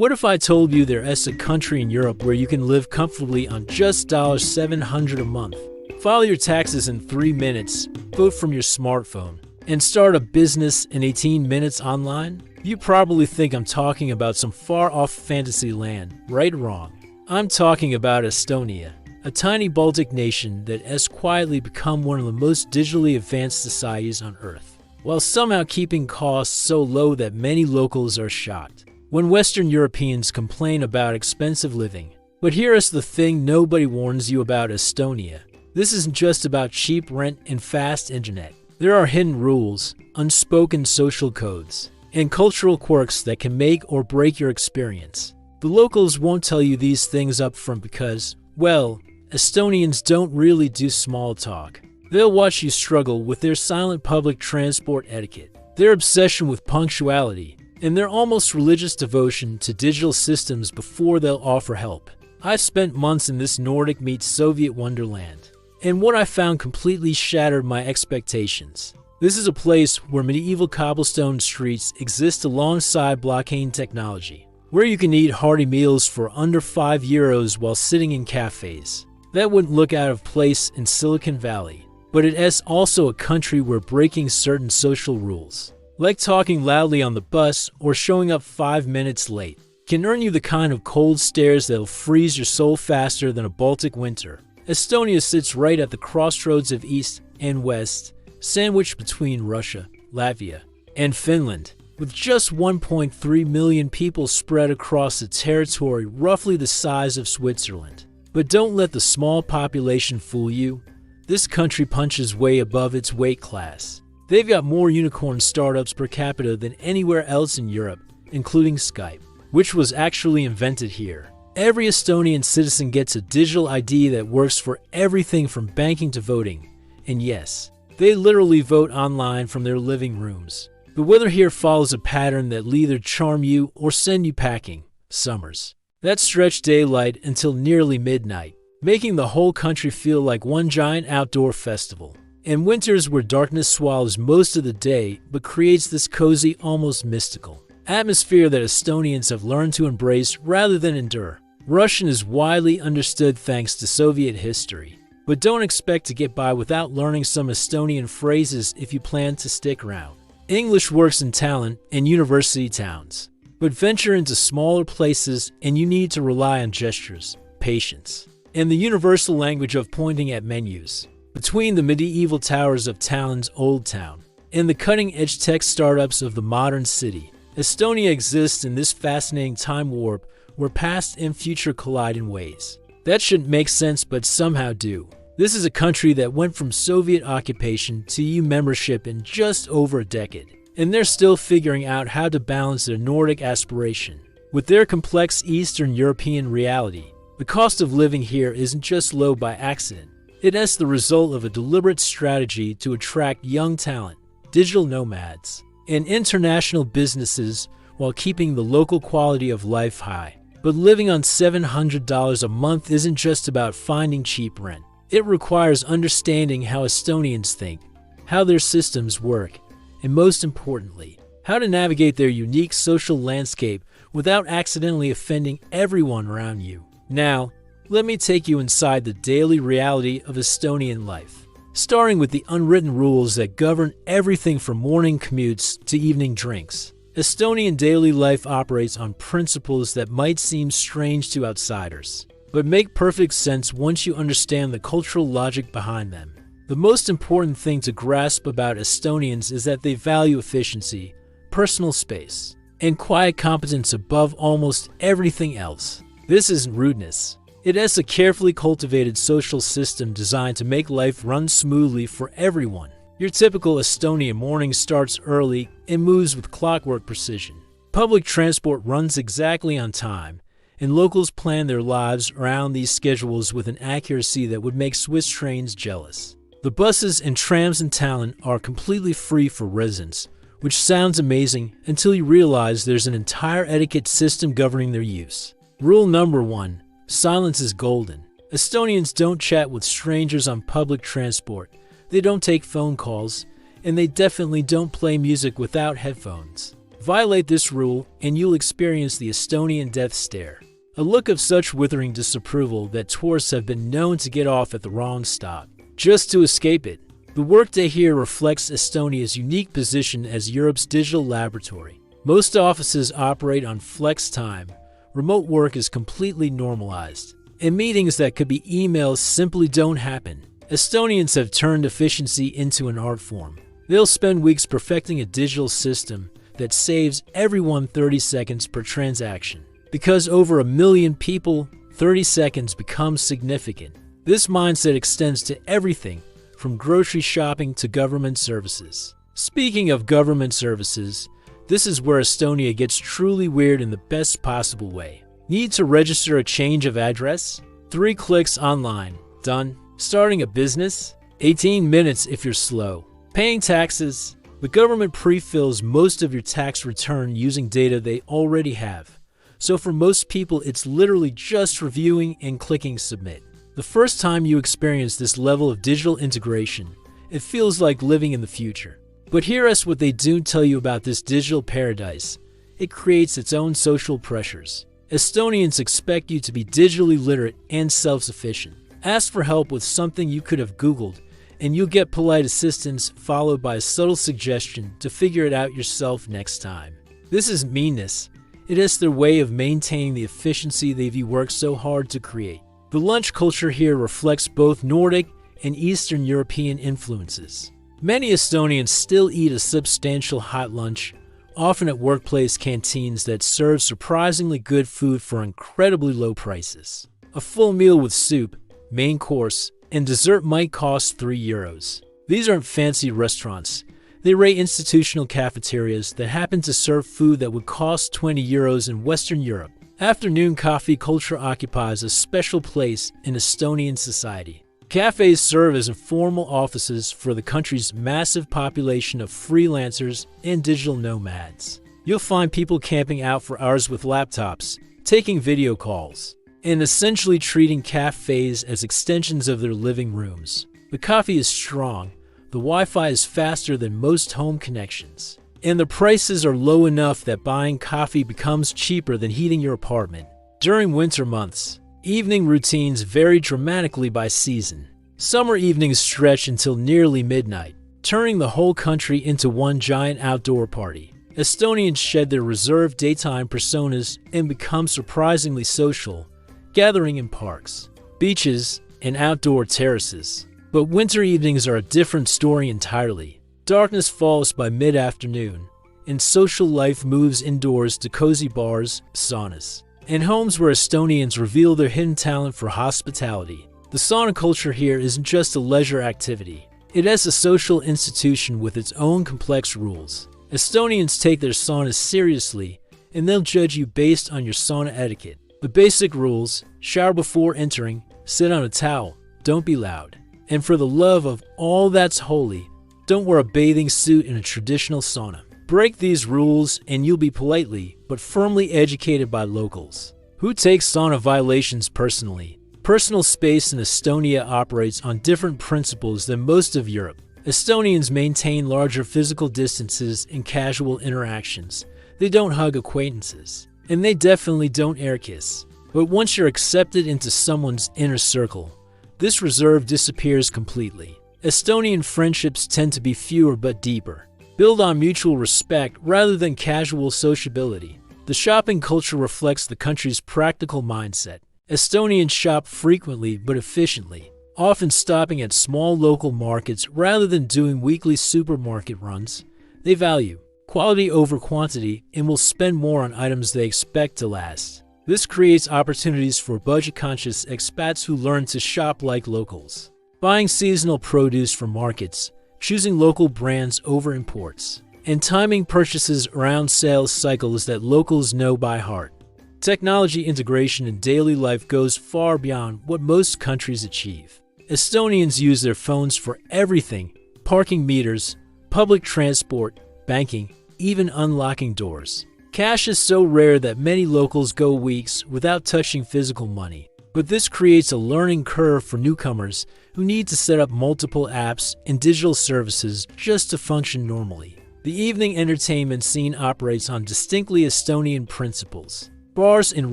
What if I told you there's a country in Europe where you can live comfortably on just $700 a month, file your taxes in 3 minutes, vote from your smartphone, and start a business in 18 minutes online? You probably think I'm talking about some far-off fantasy land. Right? Wrong. I'm talking about Estonia, a tiny Baltic nation that has quietly become one of the most digitally advanced societies on Earth, while somehow keeping costs so low that many locals are shocked when Western Europeans complain about expensive living. But here is the thing nobody warns you about Estonia. This isn't just about cheap rent and fast internet. There are hidden rules, unspoken social codes, and cultural quirks that can make or break your experience. The locals won't tell you these things up front because, well, Estonians don't really do small talk. They'll watch you struggle with their silent public transport etiquette, their obsession with punctuality, and their almost religious devotion to digital systems before they'll offer help. I've spent months in this Nordic meets Soviet wonderland, and what I found completely shattered my expectations. This is a place where medieval cobblestone streets exist alongside blockchain technology, where you can eat hearty meals for under €5 while sitting in cafes. That wouldn't look out of place in Silicon Valley, but it is also a country where breaking certain social rules, like talking loudly on the bus or showing up 5 minutes late, can earn you the kind of cold stares that'll freeze your soul faster than a Baltic winter. Estonia sits right at the crossroads of East and West, sandwiched between Russia, Latvia, and Finland, with just 1.3 million people spread across a territory roughly the size of Switzerland. But don't let the small population fool you. This country punches way above its weight class. They've got more unicorn startups per capita than anywhere else in Europe, including Skype, which was actually invented here. Every Estonian citizen gets a digital ID that works for everything from banking to voting. And yes, they literally vote online from their living rooms. The weather here follows a pattern that'll either charm you or send you packing. Summers that stretch daylight until nearly midnight, making the whole country feel like one giant outdoor festival. And winters where darkness swallows most of the day but creates this cozy, almost mystical atmosphere that Estonians have learned to embrace rather than endure. Russian is widely understood thanks to Soviet history, but don't expect to get by without learning some Estonian phrases if you plan to stick around. English works in talent and university towns, but venture into smaller places and you need to rely on gestures, patience, and the universal language of pointing at menus. Between the medieval towers of Tallinn's Old Town and the cutting-edge tech startups of the modern city, Estonia exists in this fascinating time warp where past and future collide in ways that shouldn't make sense but somehow do. This is a country that went from Soviet occupation to EU membership in just over a decade, and they're still figuring out how to balance their Nordic aspiration with their complex Eastern European reality. The cost of living here isn't just low by accident. It is the result of a deliberate strategy to attract young talent, digital nomads, and international businesses while keeping the local quality of life high. But living on $700 a month isn't just about finding cheap rent. It requires understanding how Estonians think, how their systems work, and most importantly, how to navigate their unique social landscape without accidentally offending everyone around you. Now, let me take you inside the daily reality of Estonian life, starting with the unwritten rules that govern everything from morning commutes to evening drinks. Estonian daily life operates on principles that might seem strange to outsiders, but make perfect sense once you understand the cultural logic behind them. The most important thing to grasp about Estonians is that they value efficiency, personal space, and quiet competence above almost everything else. This isn't rudeness. It is a carefully cultivated social system designed to make life run smoothly for everyone. Your typical Estonian morning starts early and moves with clockwork precision. Public transport runs exactly on time, and locals plan their lives around these schedules with an accuracy that would make Swiss trains jealous. The buses and trams in Tallinn are completely free for residents, which sounds amazing until you realize there's an entire etiquette system governing their use. Rule number 1. Silence is golden. Estonians don't chat with strangers on public transport, they don't take phone calls, and they definitely don't play music without headphones. Violate this rule, and you'll experience the Estonian death stare, a look of such withering disapproval that tourists have been known to get off at the wrong stop, just to escape it. The workday here reflects Estonia's unique position as Europe's digital laboratory. Most offices operate on flex time, remote work is completely normalized, and meetings that could be emails simply don't happen. Estonians have turned efficiency into an art form. They'll spend weeks perfecting a digital system that saves everyone 30 seconds per transaction. Because over 1 million people, 30 seconds becomes significant. This mindset extends to everything from grocery shopping to government services. Speaking of government services, this is where Estonia gets truly weird in the best possible way. Need to register a change of address? 3 clicks online. Done. Starting a business? 18 minutes if you're slow. Paying taxes? The government pre-fills most of your tax return using data they already have. So for most people, it's literally just reviewing and clicking submit. The first time you experience this level of digital integration, it feels like living in the future. But hear us what they do tell you about this digital paradise. It creates its own social pressures. Estonians expect you to be digitally literate and self-sufficient. Ask for help with something you could have Googled, and you'll get polite assistance followed by a subtle suggestion to figure it out yourself next time. This isn't meanness. It is their way of maintaining the efficiency they've worked so hard to create. The lunch culture here reflects both Nordic and Eastern European influences. Many Estonians still eat a substantial hot lunch, often at workplace canteens that serve surprisingly good food for incredibly low prices. A full meal with soup, main course, and dessert might cost €3. These aren't fancy restaurants. They rate institutional cafeterias that happen to serve food that would cost €20 in Western Europe. Afternoon coffee culture occupies a special place in Estonian society. Cafes serve as informal offices for the country's massive population of freelancers and digital nomads. You'll find people camping out for hours with laptops, taking video calls, and essentially treating cafes as extensions of their living rooms. The coffee is strong, the Wi-Fi is faster than most home connections, and the prices are low enough that buying coffee becomes cheaper than heating your apartment. During winter months, evening routines vary dramatically by season. Summer evenings stretch until nearly midnight, turning the whole country into one giant outdoor party. Estonians shed their reserved daytime personas and become surprisingly social, gathering in parks, beaches, and outdoor terraces. But winter evenings are a different story entirely. Darkness falls by mid-afternoon, and social life moves indoors to cozy bars, saunas, and homes where Estonians reveal their hidden talent for hospitality. The sauna culture here isn't just a leisure activity. It is a social institution with its own complex rules. Estonians take their saunas seriously, and they'll judge you based on your sauna etiquette. The basic rules: shower before entering, sit on a towel, don't be loud, and for the love of all that's holy, don't wear a bathing suit in a traditional sauna. Break these rules and you'll be politely but firmly educated by locals, who take sauna violations personally. Personal space in Estonia operates on different principles than most of Europe. Estonians maintain larger physical distances in casual interactions. They don't hug acquaintances, and they definitely don't air kiss. But once you're accepted into someone's inner circle, this reserve disappears completely. Estonian friendships tend to be fewer but deeper, built on mutual respect rather than casual sociability. The shopping culture reflects the country's practical mindset. Estonians shop frequently but efficiently, often stopping at small local markets rather than doing weekly supermarket runs. They value quality over quantity and will spend more on items they expect to last. This creates opportunities for budget-conscious expats who learn to shop like locals, buying seasonal produce from markets, choosing local brands over imports, and timing purchases around sales cycles that locals know by heart. Technology integration in daily life goes far beyond what most countries achieve. Estonians use their phones for everything: parking meters, public transport, banking, even unlocking doors. Cash is so rare that many locals go weeks without touching physical money. But this creates a learning curve for newcomers who need to set up multiple apps and digital services just to function normally. The evening entertainment scene operates on distinctly Estonian principles. Bars and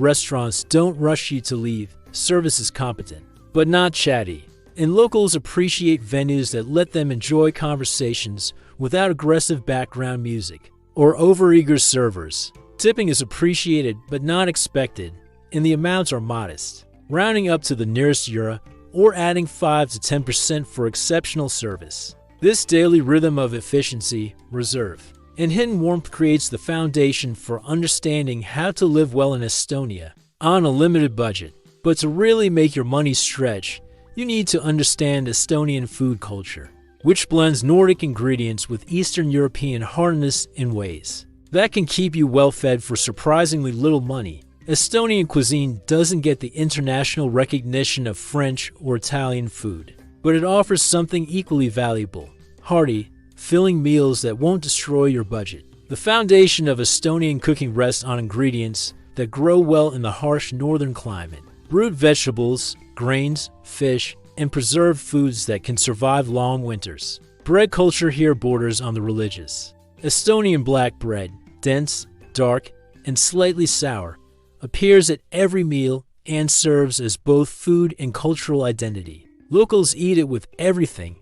restaurants don't rush you to leave, service is competent, but not chatty. And locals appreciate venues that let them enjoy conversations without aggressive background music or overeager servers. Tipping is appreciated but not expected, and the amounts are modest, rounding up to the nearest euro or adding 5 to 10% for exceptional service. This daily rhythm of efficiency, reserve, and hidden warmth creates the foundation for understanding how to live well in Estonia on a limited budget. But to really make your money stretch, you need to understand Estonian food culture, which blends Nordic ingredients with Eastern European hardness in ways that can keep you well-fed for surprisingly little money. Estonian cuisine doesn't get the international recognition of French or Italian food, but it offers something equally valuable: hearty, filling meals that won't destroy your budget. The foundation of Estonian cooking rests on ingredients that grow well in the harsh northern climate: root vegetables, grains, fish, and preserved foods that can survive long winters. Bread culture here borders on the religious. Estonian black bread, dense, dark, and slightly sour, appears at every meal and serves as both food and cultural identity. Locals eat it with everything,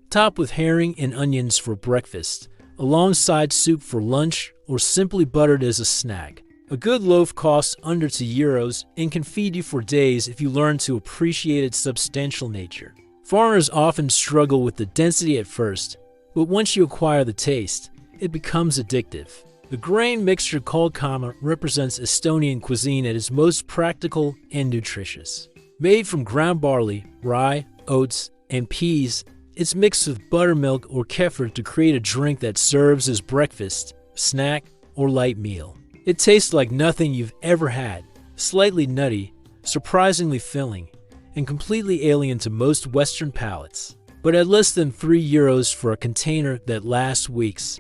topped with herring and onions for breakfast, alongside soup for lunch, or simply buttered as a snack. A good loaf costs under €2 and can feed you for days if you learn to appreciate its substantial nature. Foreigners often struggle with the density at first, but once you acquire the taste, it becomes addictive. The grain mixture called kama represents Estonian cuisine at its most practical and nutritious. Made from ground barley, rye, oats, and peas, it's mixed with buttermilk or kefir to create a drink that serves as breakfast, snack, or light meal. It tastes like nothing you've ever had, slightly nutty, surprisingly filling, and completely alien to most Western palates. But at less than €3 for a container that lasts weeks,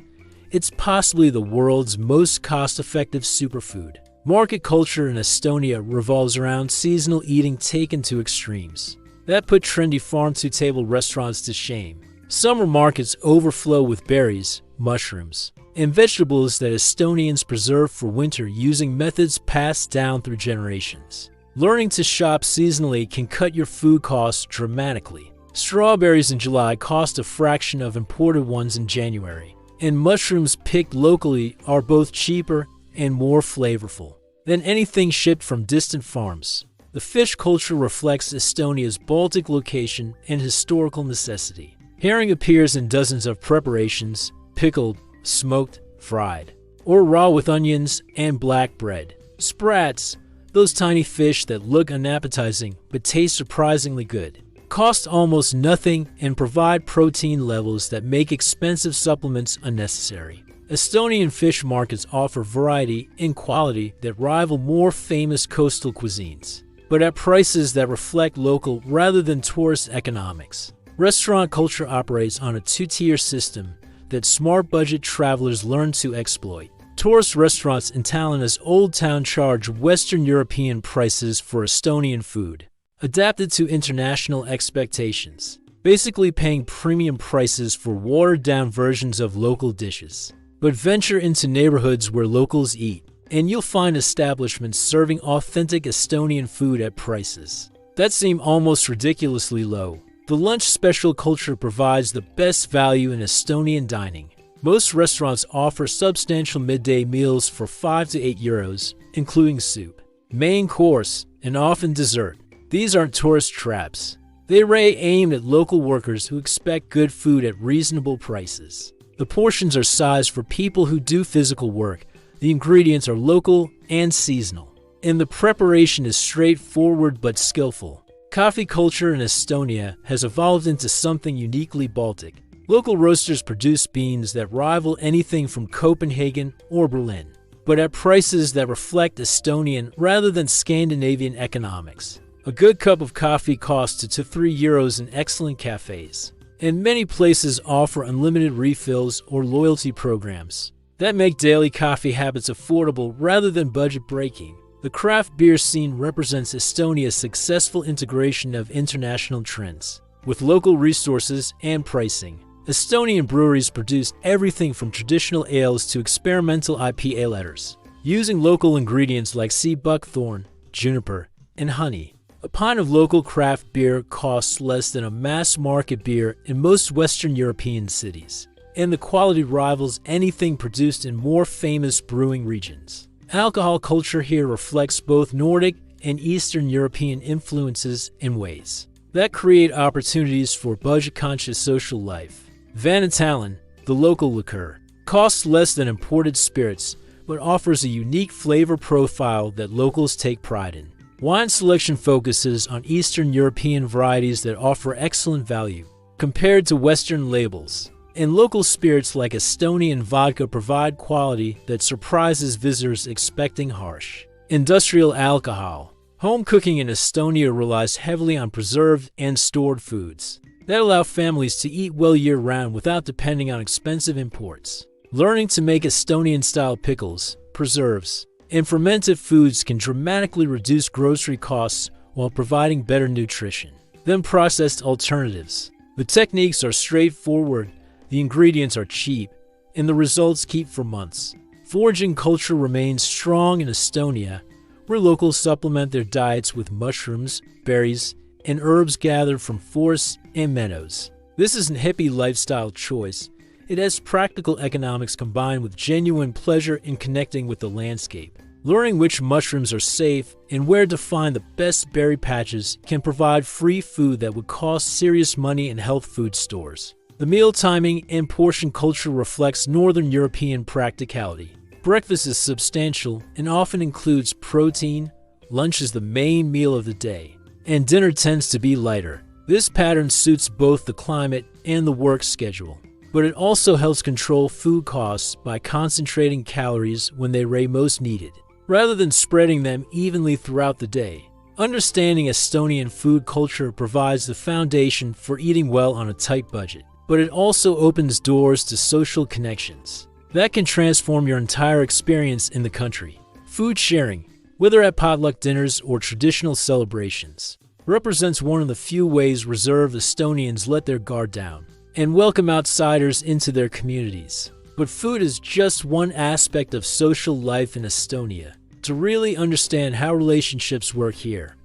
it's possibly the world's most cost-effective superfood. Market culture in Estonia revolves around seasonal eating taken to extremes. That put trendy farm-to-table restaurants to shame. Summer markets overflow with berries, mushrooms, and vegetables that Estonians preserve for winter using methods passed down through generations. Learning to shop seasonally can cut your food costs dramatically. Strawberries in July cost a fraction of imported ones in January, and mushrooms picked locally are both cheaper and more flavorful than anything shipped from distant farms. The fish culture reflects Estonia's Baltic location and historical necessity. Herring appears in dozens of preparations: pickled, smoked, fried, or raw with onions and black bread. Sprats, those tiny fish that look unappetizing but taste surprisingly good, cost almost nothing and provide protein levels that make expensive supplements unnecessary. Estonian fish markets offer variety and quality that rival more famous coastal cuisines, but at prices that reflect local rather than tourist economics. Restaurant culture operates on a two-tier system that smart budget travelers learn to exploit. Tourist restaurants in Tallinna's Old Town charge Western European prices for Estonian food, adapted to international expectations, basically paying premium prices for watered-down versions of local dishes. But venture into neighborhoods where locals eat, and you'll find establishments serving authentic Estonian food at prices that seem almost ridiculously low. The lunch special culture provides the best value in Estonian dining. Most restaurants offer substantial midday meals for 5 to 8 euros, including soup, main course, and often dessert. These aren't tourist traps. They're aimed at local workers who expect good food at reasonable prices. The portions are sized for people who do physical work. The ingredients are local and seasonal, and the preparation is straightforward but skillful. Coffee culture in Estonia has evolved into something uniquely Baltic. Local roasters produce beans that rival anything from Copenhagen or Berlin, but at prices that reflect Estonian rather than Scandinavian economics. A good cup of coffee costs 2 to 3 euros in excellent cafes, and many places offer unlimited refills or loyalty programs that make daily coffee habits affordable rather than budget-breaking. The craft beer scene represents Estonia's successful integration of international trends with local resources and pricing. Estonian breweries produce everything from traditional ales to experimental IPA letters, using local ingredients like sea buckthorn, juniper, and honey. A pint of local craft beer costs less than a mass-market beer in most Western European cities, and the quality rivals anything produced in more famous brewing regions. Alcohol culture here reflects both Nordic and Eastern European influences in ways that create opportunities for budget-conscious social life. Vanitalen, the local liqueur, costs less than imported spirits, but offers a unique flavor profile that locals take pride in. Wine selection focuses on Eastern European varieties that offer excellent value compared to Western labels, and local spirits like Estonian vodka provide quality that surprises visitors expecting harsh industrial alcohol. Home cooking in Estonia relies heavily on preserved and stored foods that allow families to eat well year-round without depending on expensive imports. Learning to make Estonian-style pickles, preserves, and fermented foods can dramatically reduce grocery costs while providing better nutrition than processed alternatives. The techniques are straightforward, the ingredients are cheap, and the results keep for months. Foraging culture remains strong in Estonia, where locals supplement their diets with mushrooms, berries, and herbs gathered from forests and meadows. This isn't hippie lifestyle choice. It has practical economics combined with genuine pleasure in connecting with the landscape. Learning which mushrooms are safe and where to find the best berry patches can provide free food that would cost serious money in health food stores. The meal timing and portion culture reflects Northern European practicality. Breakfast is substantial and often includes protein, lunch is the main meal of the day, and dinner tends to be lighter. This pattern suits both the climate and the work schedule, but it also helps control food costs by concentrating calories when they are most needed, rather than spreading them evenly throughout the day. Understanding Estonian food culture provides the foundation for eating well on a tight budget, but it also opens doors to social connections that can transform your entire experience in the country. Food sharing, whether at potluck dinners or traditional celebrations, represents one of the few ways reserved Estonians let their guard down and welcome outsiders into their communities. But food is just one aspect of social life in Estonia. To really understand how relationships work here,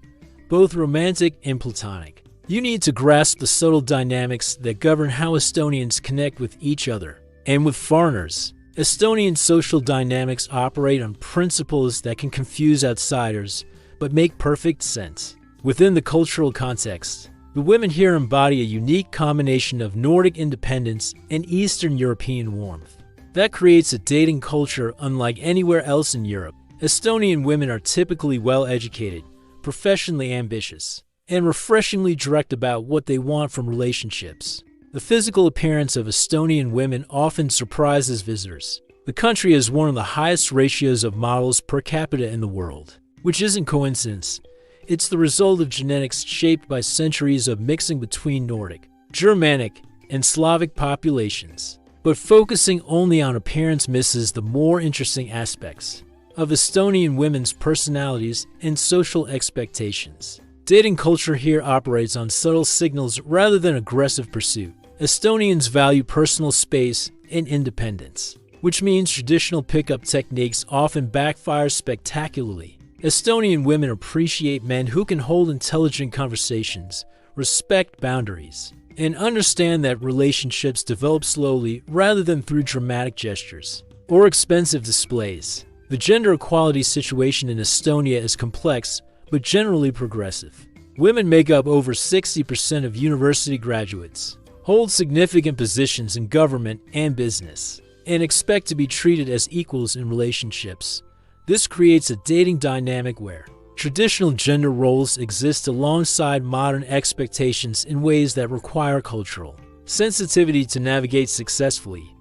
both romantic and platonic, you need to grasp the subtle dynamics that govern how Estonians connect with each other and with foreigners. Estonian social dynamics operate on principles that can confuse outsiders, but make perfect sense. Within the cultural context, the women here embody a unique combination of Nordic independence and Eastern European warmth. That creates a dating culture unlike anywhere else in Europe. Estonian women are typically well-educated, professionally ambitious, and refreshingly direct about what they want from relationships. The physical appearance of Estonian women often surprises visitors. The country has one of the highest ratios of models per capita in the world, which isn't coincidence. It's the result of genetics shaped by centuries of mixing between Nordic, Germanic, and Slavic populations. But focusing only on appearance misses the more interesting aspects of Estonian women's personalities and social expectations. Dating culture here operates on subtle signals rather than aggressive pursuit. Estonians value personal space and independence, which means traditional pickup techniques often backfire spectacularly. Estonian women appreciate men who can hold intelligent conversations, respect boundaries, and understand that relationships develop slowly rather than through dramatic gestures or expensive displays. The gender equality situation in Estonia is complex, but generally progressive. Women make up over 60% of university graduates, hold significant positions in government and business, and expect to be treated as equals in relationships. This creates a dating dynamic where traditional gender roles exist alongside modern expectations in ways that require cultural sensitivity to navigate successfully.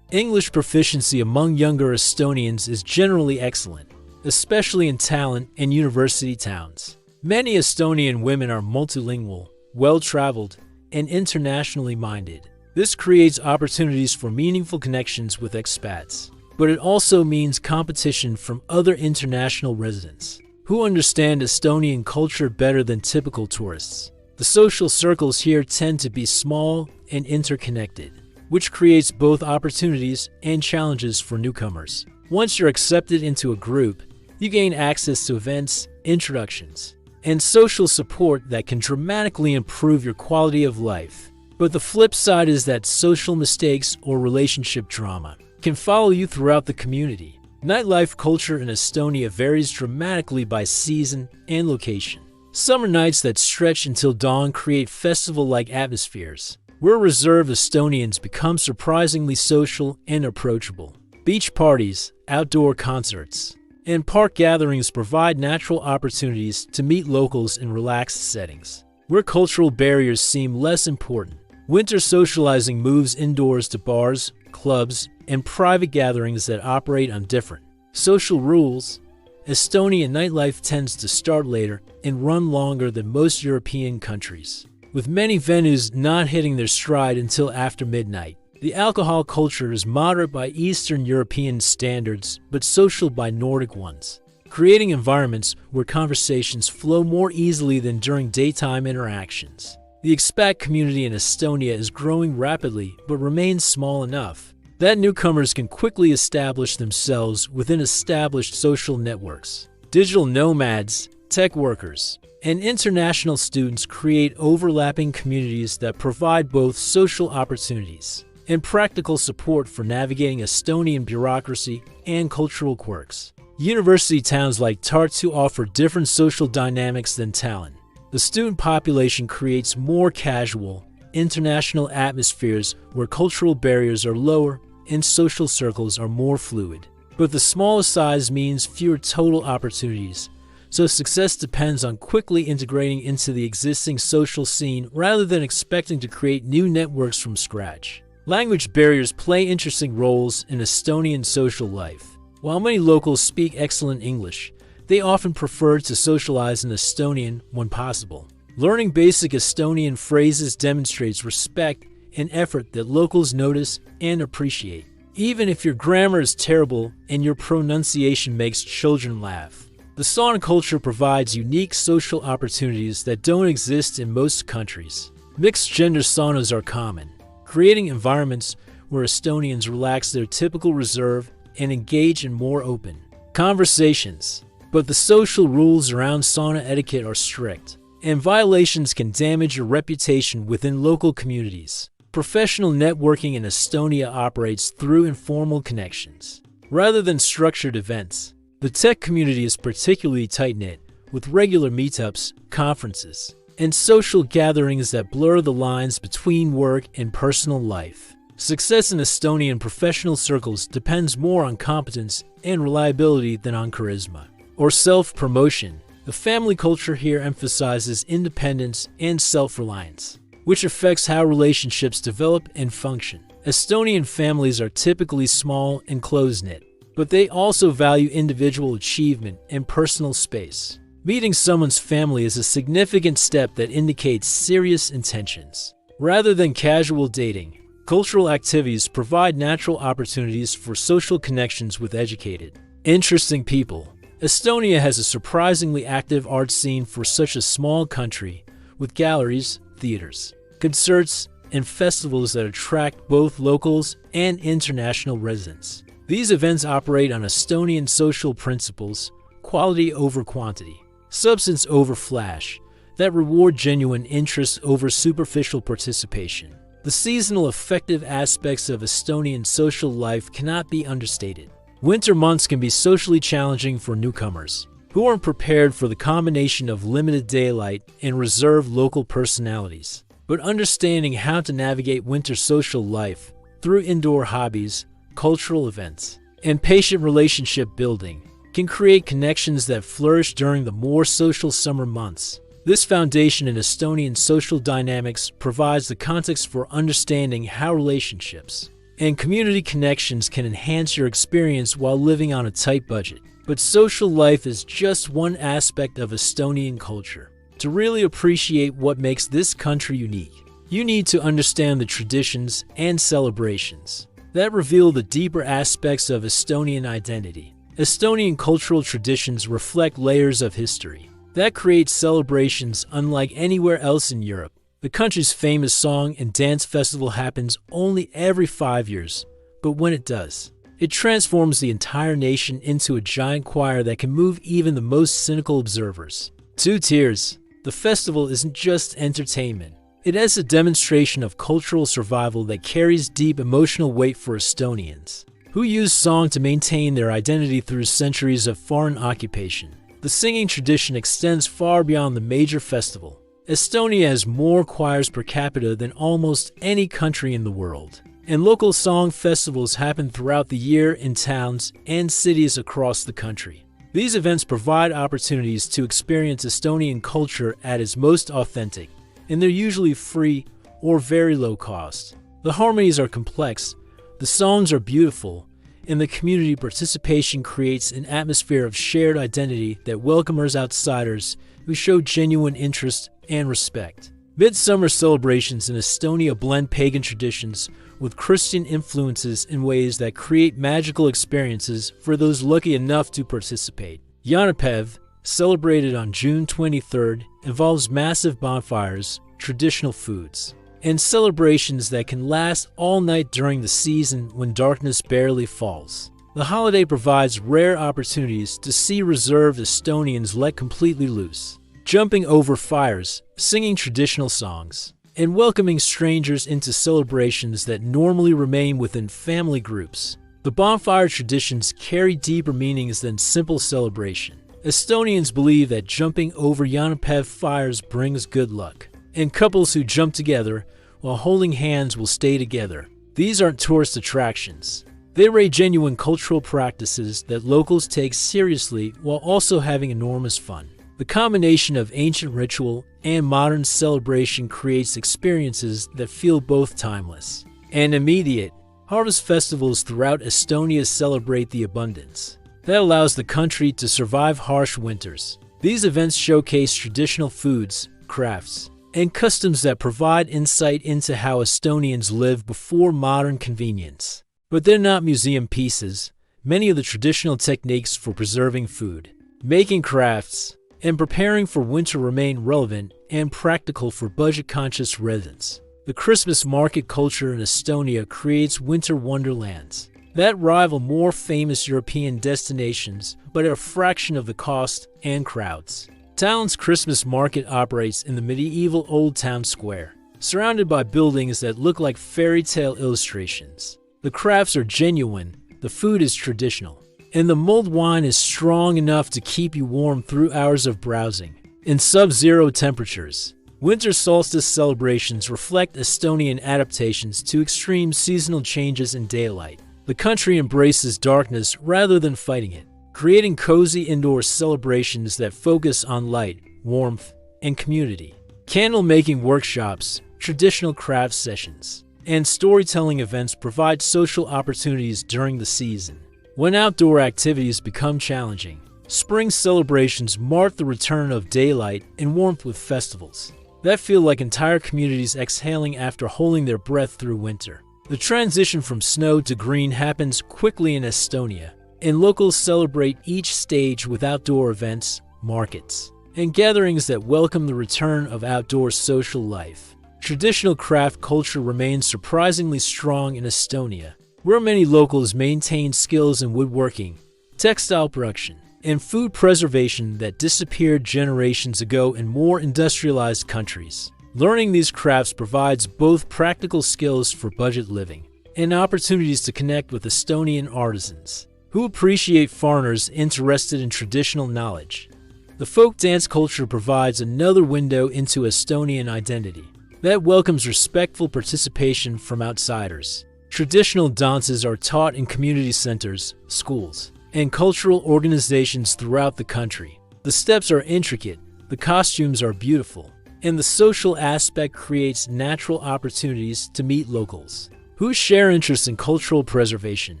English proficiency among younger Estonians is generally excellent, especially in talent and university towns. Many Estonian women are multilingual, well-traveled, and internationally minded. This creates opportunities for meaningful connections with expats, but it also means competition from other international residents who understand Estonian culture better than typical tourists. The social circles here tend to be small and interconnected, which creates both opportunities and challenges for newcomers. Once you're accepted into a group, you gain access to events, introductions, and social support that can dramatically improve your quality of life. But the flip side is that social mistakes or relationship drama can follow you throughout the community. Nightlife culture in Estonia varies dramatically by season and location. Summer nights that stretch until dawn create festival-like atmospheres, where reserved Estonians become surprisingly social and approachable. Beach parties, outdoor concerts, and park gatherings provide natural opportunities to meet locals in relaxed settings, where cultural barriers seem less important. Winter socializing moves indoors to bars, clubs, and private gatherings that operate on different social rules. Estonian nightlife tends to start later and run longer than most European countries, with many venues not hitting their stride until after midnight. The alcohol culture is moderate by Eastern European standards, but social by Nordic ones, creating environments where conversations flow more easily than during daytime interactions. The expat community in Estonia is growing rapidly, but remains small enough that newcomers can quickly establish themselves within established social networks. Digital nomads, tech workers, and international students create overlapping communities that provide both social opportunities and practical support for navigating Estonian bureaucracy and cultural quirks. University towns like Tartu offer different social dynamics than Tallinn. The student population creates more casual, international atmospheres where cultural barriers are lower and social circles are more fluid. But the smaller size means fewer total opportunities, so success depends on quickly integrating into the existing social scene rather than expecting to create new networks from scratch. Language barriers play interesting roles in Estonian social life. While many locals speak excellent English, they often prefer to socialize in Estonian when possible. Learning basic Estonian phrases demonstrates respect and effort that locals notice and appreciate, even if your grammar is terrible and your pronunciation makes children laugh. The sauna culture provides unique social opportunities that don't exist in most countries. Mixed-gender saunas are common, creating environments where Estonians relax their typical reserve and engage in more open conversations. But the social rules around sauna etiquette are strict, and violations can damage your reputation within local communities. Professional networking in Estonia operates through informal connections, rather than structured events. The tech community is particularly tight-knit, with regular meetups, conferences, and social gatherings that blur the lines between work and personal life. Success in Estonian professional circles depends more on competence and reliability than on charisma or self-promotion. The family culture here emphasizes independence and self-reliance, which affects how relationships develop and function. Estonian families are typically small and close-knit, but they also value individual achievement and personal space. Meeting someone's family is a significant step that indicates serious intentions. Rather than casual dating, cultural activities provide natural opportunities for social connections with educated, interesting people. Estonia has a surprisingly active art scene for such a small country, with galleries, theaters, concerts, and festivals that attract both locals and international residents. These events operate on Estonian social principles, quality over quantity, substance over flash, that reward genuine interest over superficial participation. The seasonal affective aspects of Estonian social life cannot be understated. Winter months can be socially challenging for newcomers, who aren't prepared for the combination of limited daylight and reserved local personalities. But understanding how to navigate winter social life through indoor hobbies, cultural events, and patient relationship building can create connections that flourish during the more social summer months. This foundation in Estonian social dynamics provides the context for understanding how relationships and community connections can enhance your experience while living on a tight budget. But social life is just one aspect of Estonian culture. To really appreciate what makes this country unique, you need to understand the traditions and celebrations that reveal the deeper aspects of Estonian identity. Estonian cultural traditions reflect layers of history that create celebrations unlike anywhere else in Europe. The country's famous song and dance festival happens only every 5 years, but when it does, it transforms the entire nation into a giant choir that can move even the most cynical observers. Two Tiers. The festival isn't just entertainment. It is a demonstration of cultural survival that carries deep emotional weight for Estonians, who use song to maintain their identity through centuries of foreign occupation. The singing tradition extends far beyond the major festival. Estonia has more choirs per capita than almost any country in the world, and local song festivals happen throughout the year in towns and cities across the country. These events provide opportunities to experience Estonian culture at its most authentic, and they're usually free or very low cost. The harmonies are complex, the songs are beautiful, and the community participation creates an atmosphere of shared identity that welcomes outsiders who show genuine interest and respect. Midsummer celebrations in Estonia blend pagan traditions with Christian influences in ways that create magical experiences for those lucky enough to participate. Jaanipäev, celebrated on June 23rd, involves massive bonfires, traditional foods, and celebrations that can last all night during the season when darkness barely falls. The holiday provides rare opportunities to see reserved Estonians let completely loose, jumping over fires, singing traditional songs, and welcoming strangers into celebrations that normally remain within family groups. The bonfire traditions carry deeper meanings than simple celebration. Estonians believe that jumping over Jaanipäev fires brings good luck, and couples who jump together while holding hands will stay together. These aren't tourist attractions. They are genuine cultural practices that locals take seriously while also having enormous fun. The combination of ancient ritual and modern celebration creates experiences that feel both timeless and immediate. Harvest festivals throughout Estonia celebrate the abundance that allows the country to survive harsh winters. These events showcase traditional foods, crafts, and customs that provide insight into how Estonians live before modern convenience. But they're not museum pieces. Many of the traditional techniques for preserving food, making crafts, and preparing for winter remain relevant and practical for budget-conscious residents. The Christmas market culture in Estonia creates winter wonderlands that rival more famous European destinations but at a fraction of the cost and crowds. Tallinn's Christmas market operates in the medieval Old Town Square, surrounded by buildings that look like fairy tale illustrations. The crafts are genuine, the food is traditional, and the mulled wine is strong enough to keep you warm through hours of browsing in sub-zero temperatures. Winter solstice celebrations reflect Estonian adaptations to extreme seasonal changes in daylight. The country embraces darkness rather than fighting it, creating cozy indoor celebrations that focus on light, warmth, and community. Candle-making workshops, traditional craft sessions, and storytelling events provide social opportunities during the season. When outdoor activities become challenging, spring celebrations mark the return of daylight and warmth with festivals that feel like entire communities exhaling after holding their breath through winter. The transition from snow to green happens quickly in Estonia, and locals celebrate each stage with outdoor events, markets, and gatherings that welcome the return of outdoor social life. Traditional craft culture remains surprisingly strong in Estonia, where many locals maintain skills in woodworking, textile production, and food preservation that disappeared generations ago in more industrialized countries. Learning these crafts provides both practical skills for budget living and opportunities to connect with Estonian artisans who appreciate foreigners interested in traditional knowledge. The folk dance culture provides another window into Estonian identity that welcomes respectful participation from outsiders. Traditional dances are taught in community centers, schools, and cultural organizations throughout the country. The steps are intricate, the costumes are beautiful, and the social aspect creates natural opportunities to meet locals who share interests in cultural preservation.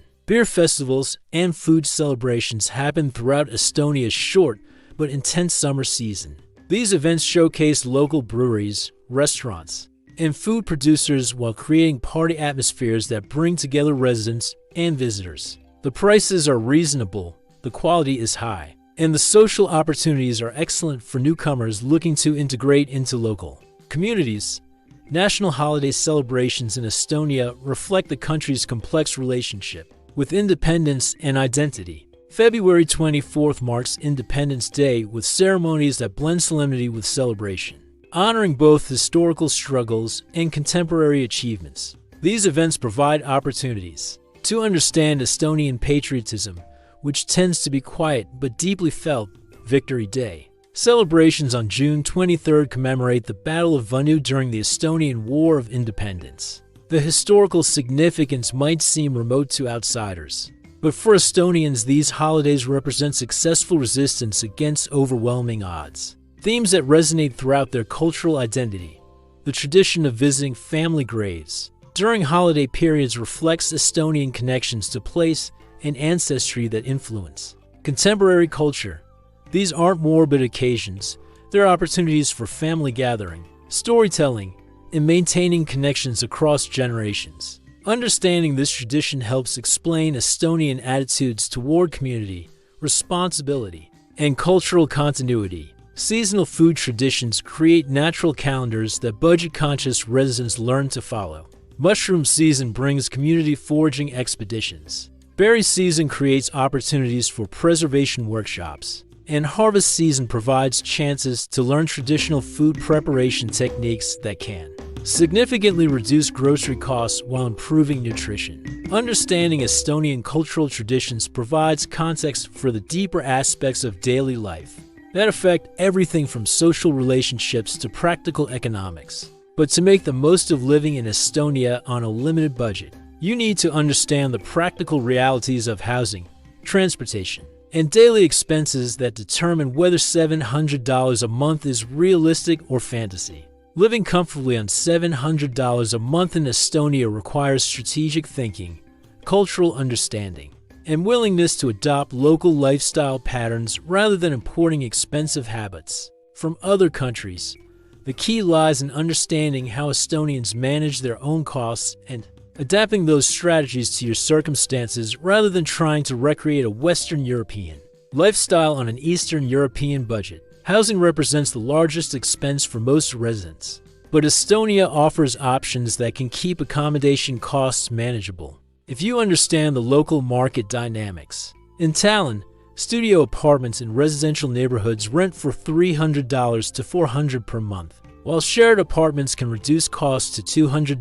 Beer festivals and food celebrations happen throughout Estonia's short but intense summer season. These events showcase local breweries, restaurants, and food producers while creating party atmospheres that bring together residents and visitors. The prices are reasonable, the quality is high, and the social opportunities are excellent for newcomers looking to integrate into local communities. National holiday celebrations in Estonia reflect the country's complex relationship with independence and identity. February 24th marks Independence Day with ceremonies that blend solemnity with celebration, honoring both historical struggles and contemporary achievements. These events provide opportunities to understand Estonian patriotism, which tends to be quiet but deeply felt. Victory Day. Celebrations on June 23rd commemorate the Battle of Vanu during the Estonian War of Independence. The historical significance might seem remote to outsiders, but for Estonians, these holidays represent successful resistance against overwhelming odds. Themes that resonate throughout their cultural identity. The tradition of visiting family graves during holiday periods reflects Estonian connections to place and ancestry that influence contemporary culture. These aren't morbid occasions, they're opportunities for family gathering, storytelling, and maintaining connections across generations. Understanding this tradition helps explain Estonian attitudes toward community, responsibility, and cultural continuity. Seasonal food traditions create natural calendars that budget-conscious residents learn to follow. Mushroom season brings community foraging expeditions. Berry season creates opportunities for preservation workshops. And harvest season provides chances to learn traditional food preparation techniques that can significantly reduce grocery costs while improving nutrition. Understanding Estonian cultural traditions provides context for the deeper aspects of daily life that affect everything from social relationships to practical economics. But to make the most of living in Estonia on a limited budget, you need to understand the practical realities of housing, transportation, and daily expenses that determine whether $700 a month is realistic or fantasy. Living comfortably on $700 a month in Estonia requires strategic thinking, cultural understanding, and willingness to adopt local lifestyle patterns rather than importing expensive habits from other countries. The key lies in understanding how Estonians manage their own costs and adapting those strategies to your circumstances rather than trying to recreate a Western European lifestyle on an Eastern European budget. Housing represents the largest expense for most residents, but Estonia offers options that can keep accommodation costs manageable if you understand the local market dynamics. In Tallinn, studio apartments in residential neighborhoods rent for $300 to $400 per month, while shared apartments can reduce costs to $200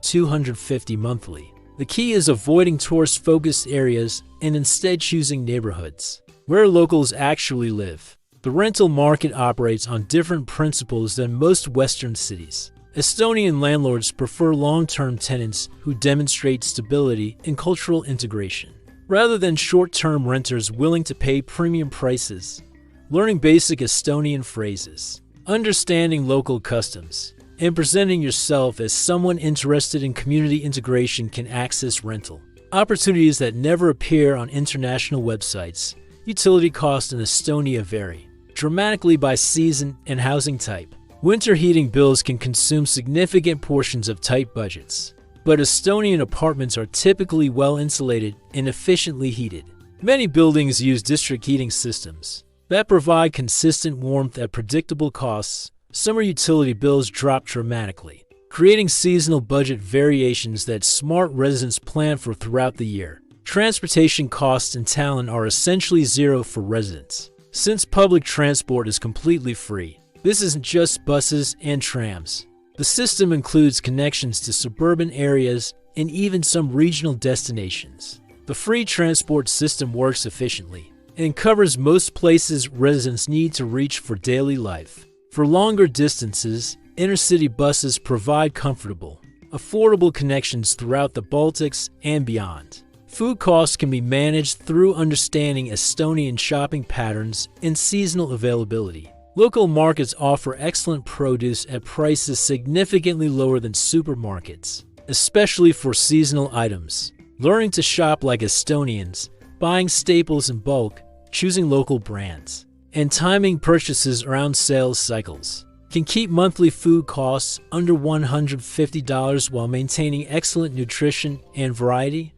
to $250 monthly. The key is avoiding tourist-focused areas and instead choosing neighborhoods where locals actually live. The rental market operates on different principles than most Western cities. Estonian landlords prefer long-term tenants who demonstrate stability and cultural integration, rather than short-term renters willing to pay premium prices. Learning basic Estonian phrases, understanding local customs, and presenting yourself as someone interested in community integration can access rental opportunities that never appear on international websites. Utility costs in Estonia vary dramatically by season and housing type. Winter heating bills can consume significant portions of tight budgets, but Estonian apartments are typically well insulated and efficiently heated. Many buildings use district heating systems that provide consistent warmth at predictable costs. Summer utility bills drop dramatically, creating seasonal budget variations that smart residents plan for throughout the year. Transportation costs in Tallinn are essentially zero for residents, since public transport is completely free. This isn't just buses and trams. The system includes connections to suburban areas and even some regional destinations. The free transport system works efficiently and covers most places residents need to reach for daily life. For longer distances, intercity buses provide comfortable, affordable connections throughout the Baltics and beyond. Food costs can be managed through understanding Estonian shopping patterns and seasonal availability. Local markets offer excellent produce at prices significantly lower than supermarkets, especially for seasonal items. Learning to shop like Estonians, buying staples in bulk, choosing local brands, and timing purchases around sales cycles can keep monthly food costs under $150 while maintaining excellent nutrition and variety.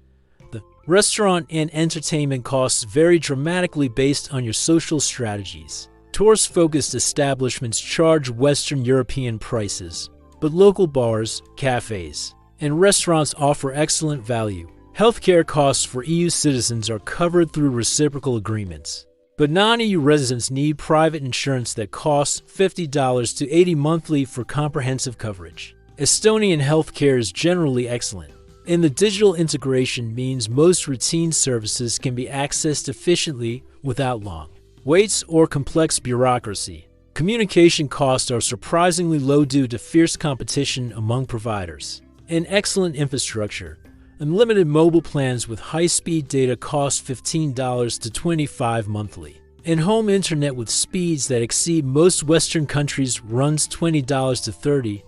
The restaurant and entertainment costs vary dramatically based on your social strategies. Tourist-focused establishments charge Western European prices, but local bars, cafes, and restaurants offer excellent value. Healthcare costs for EU citizens are covered through reciprocal agreements, but non-EU residents need private insurance that costs $50 to $80 monthly for comprehensive coverage. Estonian healthcare is generally excellent, and the digital integration means most routine services can be accessed efficiently without long waits or complex bureaucracy. Communication costs are surprisingly low due to fierce competition among providers. An excellent infrastructure. Unlimited mobile plans with high-speed data cost $15 to $25 monthly. And home internet with speeds that exceed most Western countries runs $20 to $30.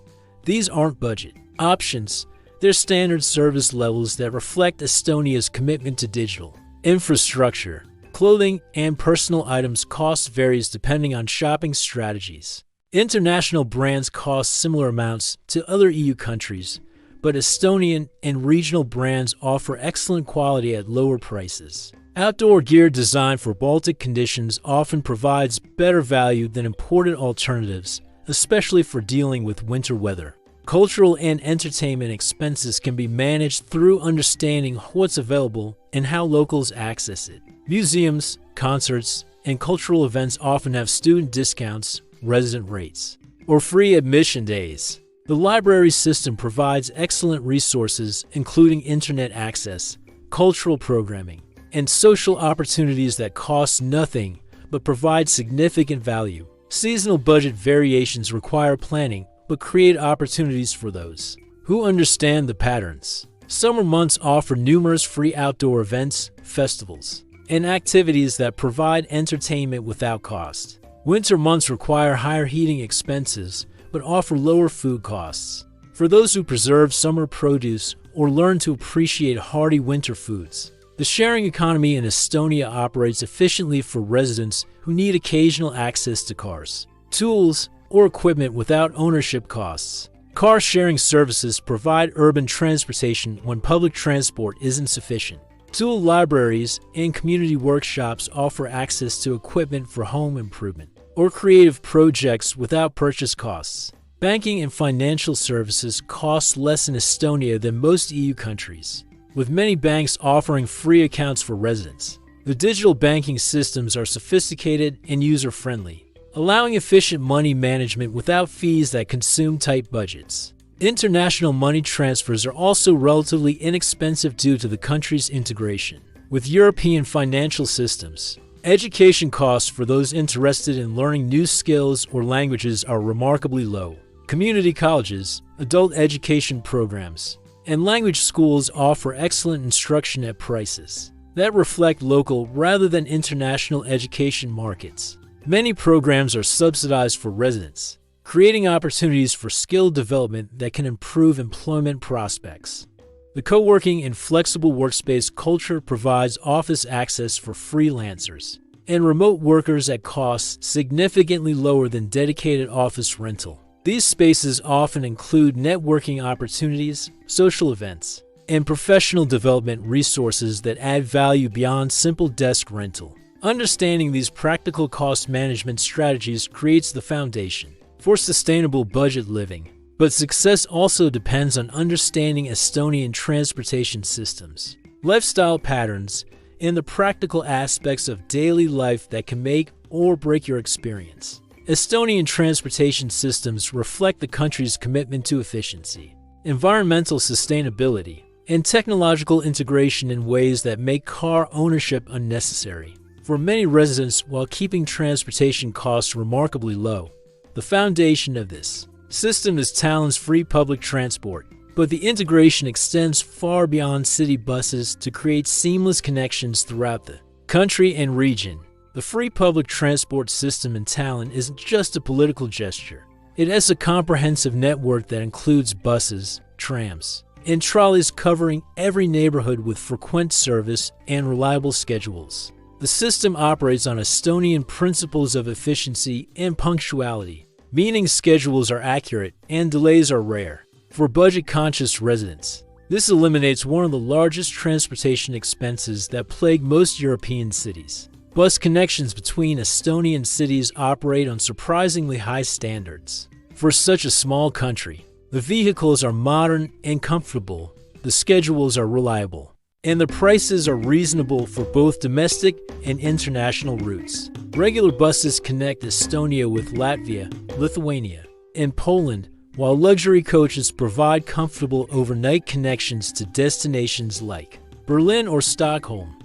These aren't budget options. They're standard service levels that reflect Estonia's commitment to digital infrastructure. Clothing and personal items cost varies depending on shopping strategies. International brands cost similar amounts to other EU countries, but Estonian and regional brands offer excellent quality at lower prices. Outdoor gear designed for Baltic conditions often provides better value than imported alternatives, especially for dealing with winter weather. Cultural and entertainment expenses can be managed through understanding what's available and how locals access it. Museums, concerts, and cultural events often have student discounts, resident rates, or free admission days. The library system provides excellent resources, including internet access, cultural programming, and social opportunities that cost nothing but provide significant value. Seasonal budget variations require planning, but create opportunities for those who understand the patterns. Summer months offer numerous free outdoor events, festivals, and activities that provide entertainment without cost. Winter months require higher heating expenses, but offer lower food costs. For those who preserve summer produce or learn to appreciate hearty winter foods, the sharing economy in Estonia operates efficiently for residents who need occasional access to cars, tools, or equipment without ownership costs. Car sharing services provide urban transportation when public transport isn't sufficient. Tool libraries and community workshops offer access to equipment for home improvement or creative projects without purchase costs. Banking and financial services cost less in Estonia than most EU countries, with many banks offering free accounts for residents. The digital banking systems are sophisticated and user-friendly, allowing efficient money management without fees that consume tight budgets. International money transfers are also relatively inexpensive due to the country's integration with European financial systems. Education costs for those interested in learning new skills or languages are remarkably low. Community colleges, adult education programs, and language schools offer excellent instruction at prices that reflect local rather than international education markets. Many programs are subsidized for residents, creating opportunities for skill development that can improve employment prospects. The co-working and flexible workspace culture provides office access for freelancers and remote workers at costs significantly lower than dedicated office rental. These spaces often include networking opportunities, social events, and professional development resources that add value beyond simple desk rental. Understanding these practical cost management strategies creates the foundation for sustainable budget living. But success also depends on understanding Estonian transportation systems, lifestyle patterns, and the practical aspects of daily life that can make or break your experience. Estonian transportation systems reflect the country's commitment to efficiency, environmental sustainability, and technological integration in ways that make car ownership unnecessary for many residents while keeping transportation costs remarkably low. The foundation of this system is Tallinn's free public transport, but the integration extends far beyond city buses to create seamless connections throughout the country and region. The free public transport system in Tallinn isn't just a political gesture. It has a comprehensive network that includes buses, trams, and trolleys covering every neighborhood with frequent service and reliable schedules. The system operates on Estonian principles of efficiency and punctuality, meaning schedules are accurate and delays are rare. For budget-conscious residents, this eliminates one of the largest transportation expenses that plague most European cities. Bus connections between Estonian cities operate on surprisingly high standards. For such a small country, The vehicles are modern and comfortable, the schedules are reliable, and the prices are reasonable for both domestic and international routes. Regular buses connect Estonia with Latvia, Lithuania, and Poland, while luxury coaches provide comfortable overnight connections to destinations like Berlin or Stockholm.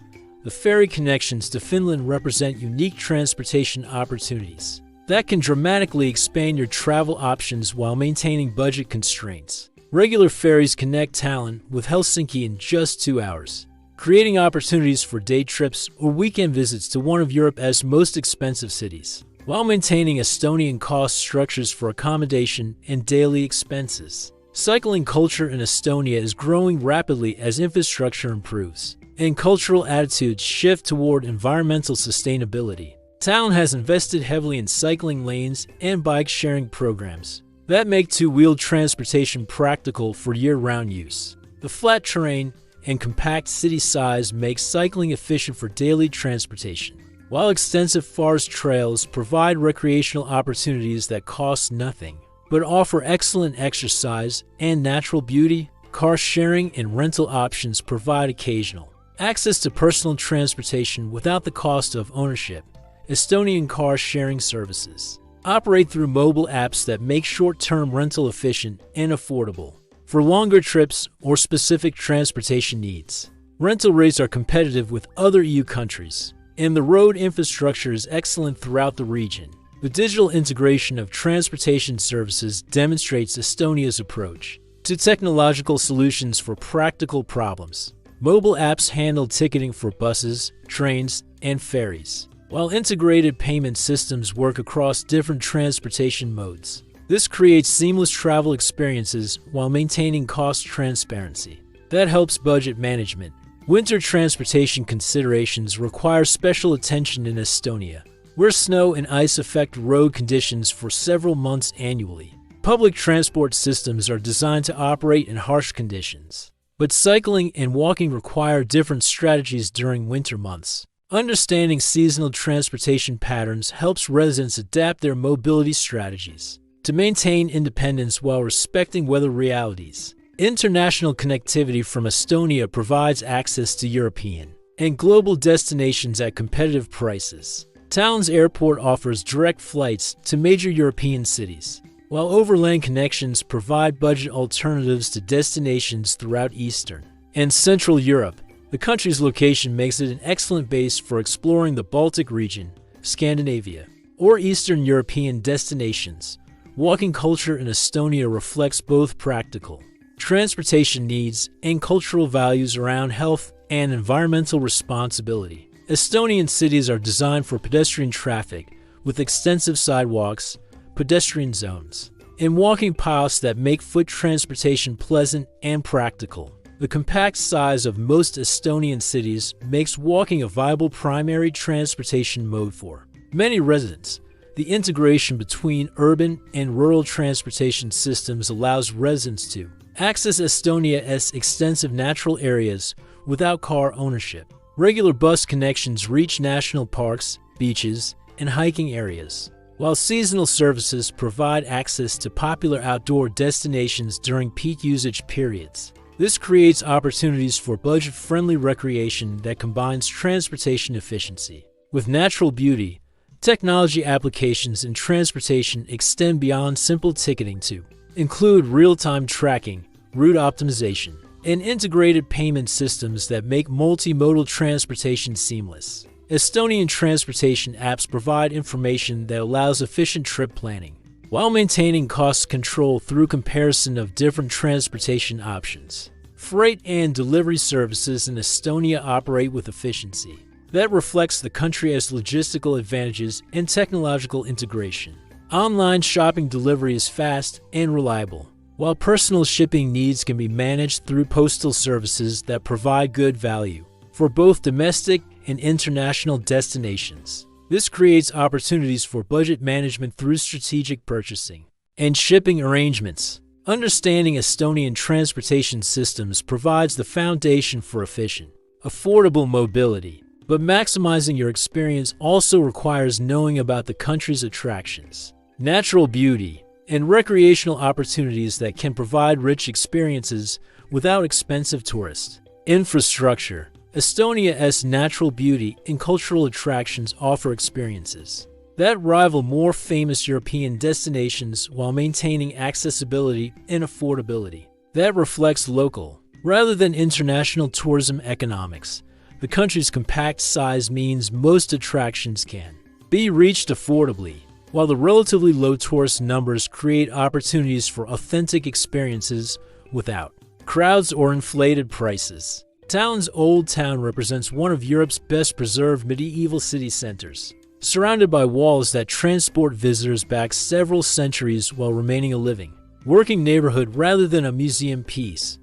The ferry connections to Finland represent unique transportation opportunities that can dramatically expand your travel options while maintaining budget constraints. Regular ferries connect Tallinn with Helsinki in just 2 hours, creating opportunities for day trips or weekend visits to one of Europe's most expensive cities, while maintaining Estonian cost structures for accommodation and daily expenses. Cycling culture in Estonia is growing rapidly as infrastructure improves and cultural attitudes shift toward environmental sustainability. Tallinn has invested heavily in cycling lanes and bike-sharing programs that make two-wheeled transportation practical for year-round use. The flat terrain and compact city size make cycling efficient for daily transportation, while extensive forest trails provide recreational opportunities that cost nothing, but offer excellent exercise and natural beauty. Car sharing and rental options provide occasional access to personal transportation without the cost of ownership. Estonian car sharing services operate through mobile apps that make short-term rental efficient and affordable for longer trips or specific transportation needs. Rental rates are competitive with other EU countries, and the road infrastructure is excellent throughout the region. The digital integration of transportation services demonstrates Estonia's approach to technological solutions for practical problems. Mobile apps handle ticketing for buses, trains, and ferries, while integrated payment systems work across different transportation modes. This creates seamless travel experiences while maintaining cost transparency. That helps budget management. Winter transportation considerations require special attention in Estonia, where snow and ice affect road conditions for several months annually. Public transport systems are designed to operate in harsh conditions, but cycling and walking require different strategies during winter months. Understanding seasonal transportation patterns helps residents adapt their mobility strategies to maintain independence while respecting weather realities. International connectivity from Estonia provides access to European and global destinations at competitive prices. Tallinn's airport offers direct flights to major European cities, while overland connections provide budget alternatives to destinations throughout Eastern and Central Europe. The country's location makes it an excellent base for exploring the Baltic region, Scandinavia, or Eastern European destinations. Walking culture in Estonia reflects both practical transportation needs and cultural values around health and environmental responsibility. Estonian cities are designed for pedestrian traffic with extensive sidewalks, pedestrian zones, and walking paths that make foot transportation pleasant and practical. The compact size of most Estonian cities makes walking a viable primary transportation mode for many residents. The integration between urban and rural transportation systems allows residents to access Estonia's extensive natural areas without car ownership. Regular bus connections reach national parks, beaches, and hiking areas, while seasonal services provide access to popular outdoor destinations during peak usage periods. This creates opportunities for budget-friendly recreation that combines transportation efficiency with natural beauty. Technology applications in transportation extend beyond simple ticketing to include real-time tracking, route optimization, and integrated payment systems that make multimodal transportation seamless. Estonian transportation apps provide information that allows efficient trip planning, while maintaining cost control through comparison of different transportation options. Freight and delivery services in Estonia operate with efficiency that reflects the country's logistical advantages and technological integration. Online shopping delivery is fast and reliable, while personal shipping needs can be managed through postal services that provide good value for both domestic and international destinations. This creates opportunities for budget management through strategic purchasing and shipping arrangements. Understanding Estonian transportation systems provides the foundation for efficient, affordable mobility, but maximizing your experience also requires knowing about the country's attractions, natural beauty, and recreational opportunities that can provide rich experiences without expensive tourists. Infrastructure. Estonia's natural beauty and cultural attractions offer experiences that rival more famous European destinations while maintaining accessibility and affordability. That reflects local, rather than international tourism economics. The country's compact size means most attractions can be reached affordably, while the relatively low tourist numbers create opportunities for authentic experiences without crowds or inflated prices. Tallinn's Old Town represents one of Europe's best preserved medieval city centers, surrounded by walls that transport visitors back several centuries while remaining a living, working neighborhood rather than a museum piece.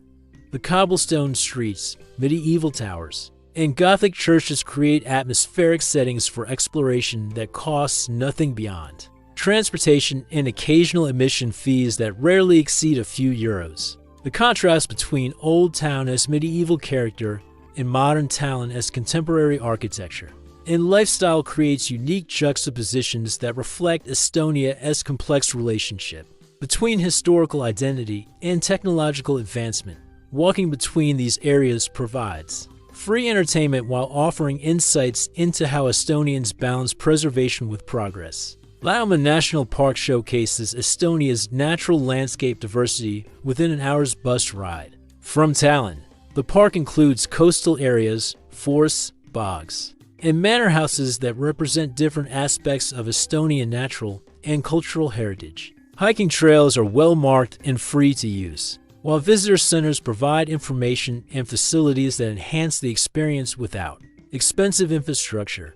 The cobblestone streets, medieval towers, and Gothic churches create atmospheric settings for exploration that costs nothing beyond transportation and occasional admission fees that rarely exceed a few euros. The contrast between Old Town as medieval character and modern Tallinn as contemporary architecture and lifestyle creates unique juxtapositions that reflect Estonia's complex relationship between historical identity and technological advancement. Walking between these areas provides free entertainment while offering insights into how Estonians balance preservation with progress. Lauman National Park showcases Estonia's natural landscape diversity within an hour's bus ride. From Tallinn, the park includes coastal areas, forests, bogs, and manor houses that represent different aspects of Estonian natural and cultural heritage. Hiking trails are well marked and free to use, while visitor centers provide information and facilities that enhance the experience without expensive infrastructure.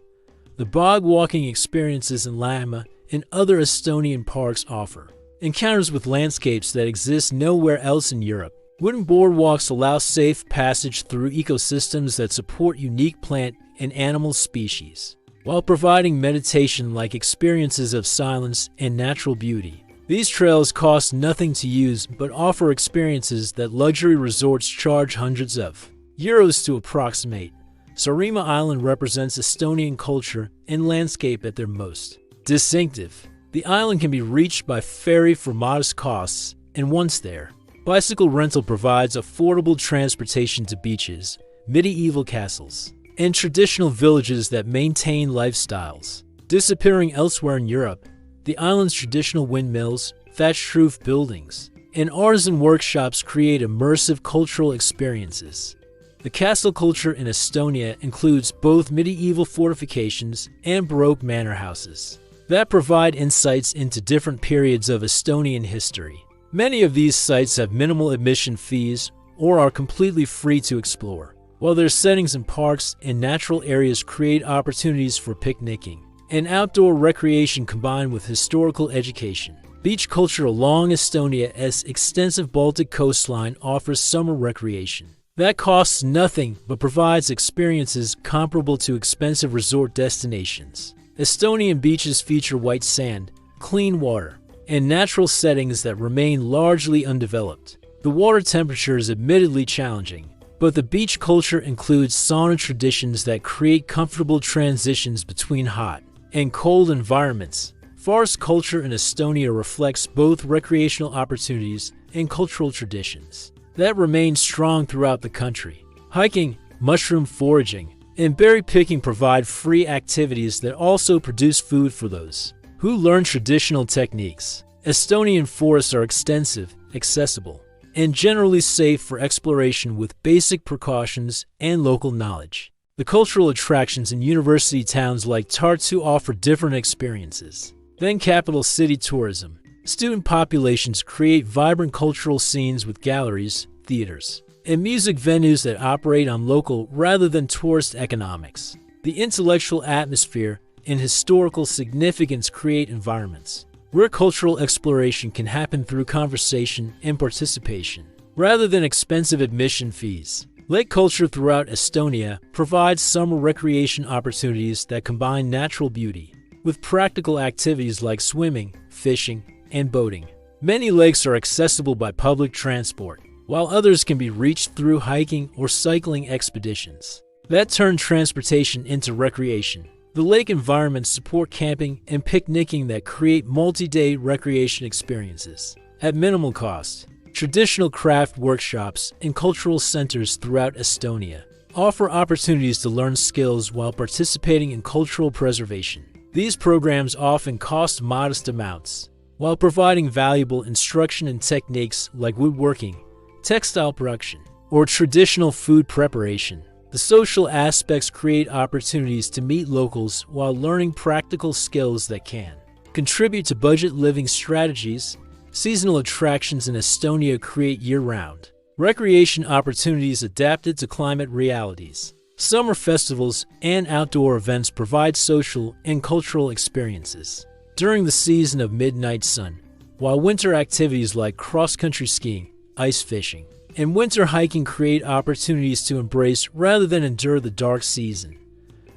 The bog walking experiences in Laima and other Estonian parks offer encounters with landscapes that exist nowhere else in Europe. Wooden boardwalks allow safe passage through ecosystems that support unique plant and animal species, while providing meditation-like experiences of silence and natural beauty. These trails cost nothing to use but offer experiences that luxury resorts charge hundreds of euros to approximate. Saaremaa Island represents Estonian culture and landscape at their most distinctive. The island can be reached by ferry for modest costs, and once there, bicycle rental provides affordable transportation to beaches, medieval castles, and traditional villages that maintain lifestyles disappearing elsewhere in Europe. The island's traditional windmills, thatched roof buildings, and artisan workshops create immersive cultural experiences. The castle culture in Estonia includes both medieval fortifications and Baroque manor houses that provide insights into different periods of Estonian history. Many of these sites have minimal admission fees or are completely free to explore, while their settings in parks and natural areas create opportunities for picnicking and outdoor recreation combined with historical education. Beach culture along Estonia's extensive Baltic coastline offers summer recreation that costs nothing but provides experiences comparable to expensive resort destinations. Estonian beaches feature white sand, clean water, and natural settings that remain largely undeveloped. The water temperature is admittedly challenging, but the beach culture includes sauna traditions that create comfortable transitions between hot and cold environments. Forest culture in Estonia reflects both recreational opportunities and cultural traditions that remain strong throughout the country. Hiking, mushroom foraging, and berry picking provide free activities that also produce food for those who learn traditional techniques. Estonian forests are extensive, accessible, and generally safe for exploration with basic precautions and local knowledge. The cultural attractions in university towns like Tartu offer different experiences than capital city tourism. Student populations create vibrant cultural scenes with galleries, theaters, and music venues that operate on local rather than tourist economics. The intellectual atmosphere and historical significance create environments where cultural exploration can happen through conversation and participation, rather than expensive admission fees. Lake culture throughout Estonia provides summer recreation opportunities that combine natural beauty with practical activities like swimming, fishing, and boating. Many lakes are accessible by public transport, while others can be reached through hiking or cycling expeditions that turn transportation into recreation. The lake environments support camping and picnicking that create multi-day recreation experiences. At minimal cost, traditional craft workshops and cultural centers throughout Estonia offer opportunities to learn skills while participating in cultural preservation. These programs often cost modest amounts, while providing valuable instruction in techniques like woodworking, textile production, or traditional food preparation. The social aspects create opportunities to meet locals while learning practical skills that can contribute to budget living strategies. Seasonal attractions in Estonia create year-round recreation opportunities adapted to climate realities. Summer festivals and outdoor events provide social and cultural experiences during the season of midnight sun, while winter activities like cross-country skiing, ice fishing, and winter hiking create opportunities to embrace rather than endure the dark season.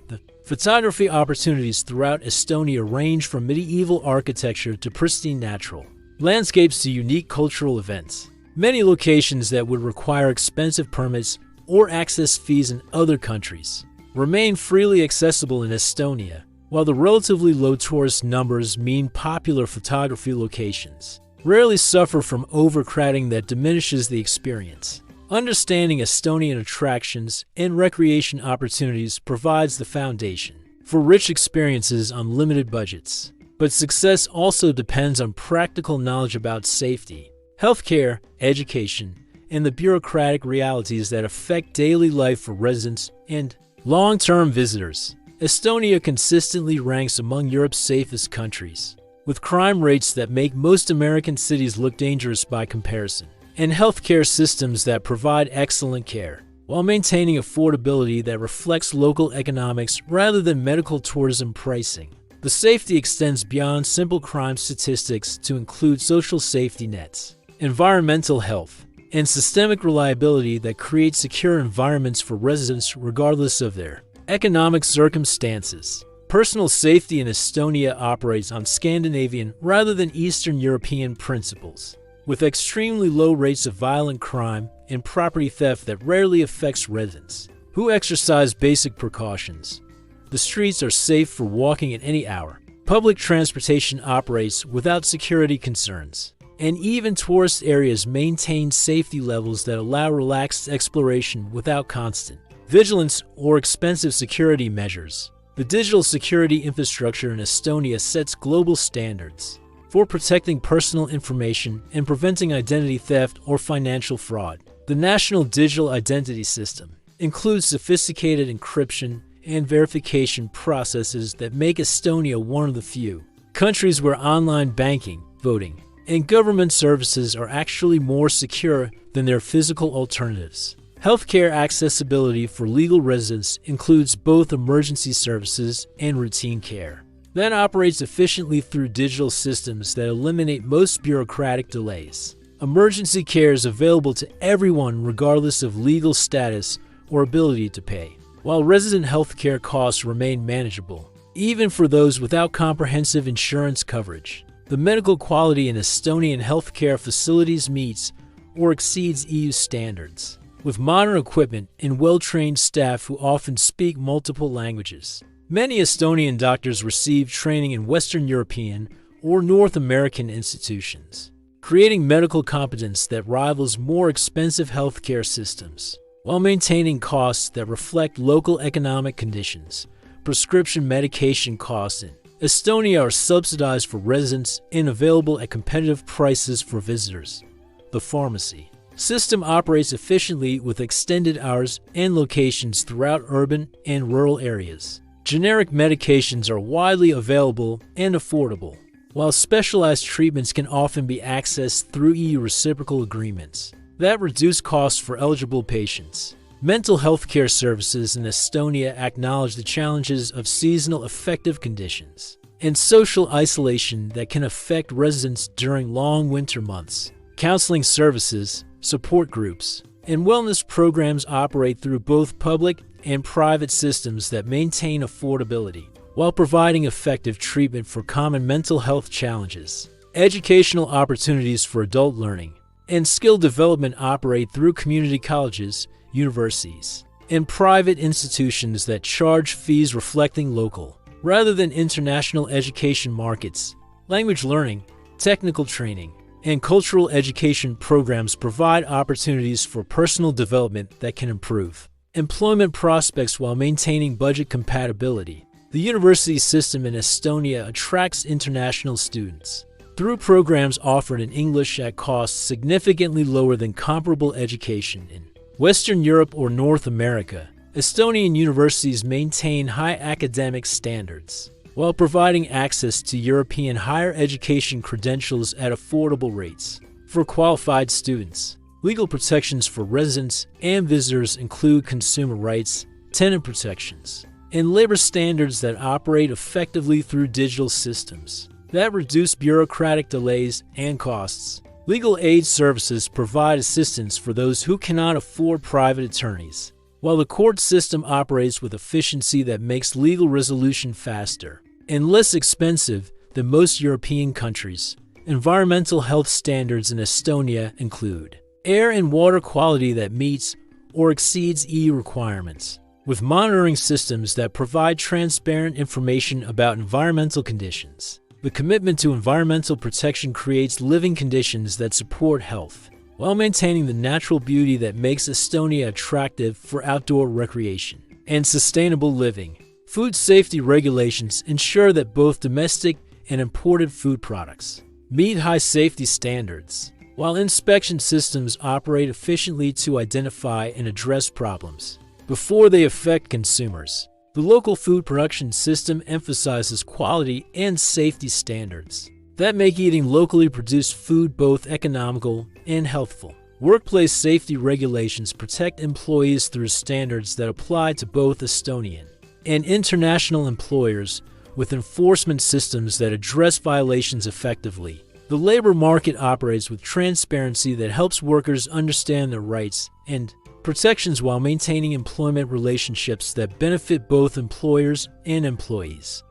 The photography opportunities throughout Estonia range from medieval architecture to pristine natural landscapes to unique cultural events. Many locations that would require expensive permits or access fees in other countries remain freely accessible in Estonia, while the relatively low tourist numbers mean popular photography locations rarely suffer from overcrowding that diminishes the experience. Understanding Estonian attractions and recreation opportunities provides the foundation for rich experiences on limited budgets. But success also depends on practical knowledge about safety, healthcare, education, and the bureaucratic realities that affect daily life for residents and long-term visitors. Estonia consistently ranks among Europe's safest countries, with crime rates that make most American cities look dangerous by comparison, and healthcare systems that provide excellent care, while maintaining affordability that reflects local economics rather than medical tourism pricing. The safety extends beyond simple crime statistics to include social safety nets, environmental health, and systemic reliability that create secure environments for residents regardless of their economic circumstances. Personal safety in Estonia operates on Scandinavian rather than Eastern European principles, with extremely low rates of violent crime and property theft that rarely affects residents who exercise basic precautions. The streets are safe for walking at any hour. Public transportation operates without security concerns, and even tourist areas maintain safety levels that allow relaxed exploration without constant vigilance or expensive security measures. The digital security infrastructure in Estonia sets global standards for protecting personal information and preventing identity theft or financial fraud. The National Digital Identity System includes sophisticated encryption and verification processes that make Estonia one of the few countries where online banking, voting, and government services are actually more secure than their physical alternatives. Healthcare accessibility for legal residents includes both emergency services and routine care that operates efficiently through digital systems that eliminate most bureaucratic delays. Emergency care is available to everyone regardless of legal status or ability to pay, while resident healthcare costs remain manageable, even for those without comprehensive insurance coverage. The medical quality in Estonian healthcare facilities meets or exceeds EU standards, with modern equipment and well-trained staff who often speak multiple languages. Many Estonian doctors receive training in Western European or North American institutions, creating medical competence that rivals more expensive healthcare systems, while maintaining costs that reflect local economic conditions. Prescription medication costs in Estonia are subsidized for residents and available at competitive prices for visitors. The pharmacy system operates efficiently with extended hours and locations throughout urban and rural areas. Generic medications are widely available and affordable, while specialized treatments can often be accessed through EU reciprocal agreements that reduce costs for eligible patients. Mental health care services in Estonia acknowledge the challenges of seasonal affective conditions and social isolation that can affect residents during long winter months. Counseling services, support groups, and wellness programs operate through both public and private systems that maintain affordability while providing effective treatment for common mental health challenges. Educational opportunities for adult learning and skill development operate through community colleges, universities, and private institutions that charge fees reflecting local rather than international education markets. Language learning, technical training, and cultural education programs provide opportunities for personal development that can improve employment prospects while maintaining budget compatibility. The university system in Estonia attracts international students through programs offered in English at costs significantly lower than comparable education in Western Europe or North America. Estonian universities maintain high academic standards while providing access to European higher education credentials at affordable rates. For qualified students, legal protections for residents and visitors include consumer rights, tenant protections, and labor standards that operate effectively through digital systems that reduce bureaucratic delays and costs. Legal aid services provide assistance for those who cannot afford private attorneys, while the court system operates with efficiency that makes legal resolution faster and less expensive than most European countries. Environmental health standards in Estonia include air and water quality that meets or exceeds EU requirements, with monitoring systems that provide transparent information about environmental conditions. The commitment to environmental protection creates living conditions that support health, while maintaining the natural beauty that makes Estonia attractive for outdoor recreation and sustainable living. Food safety regulations ensure that both domestic and imported food products meet high safety standards, while inspection systems operate efficiently to identify and address problems before they affect consumers. The local food production system emphasizes quality and safety standards that make eating locally produced food both economical and healthful. Workplace safety regulations protect employees through standards that apply to both Estonian and international employers, with enforcement systems that address violations effectively. The labor market operates with transparency that helps workers understand their rights and protections while maintaining employment relationships that benefit both employers and employees.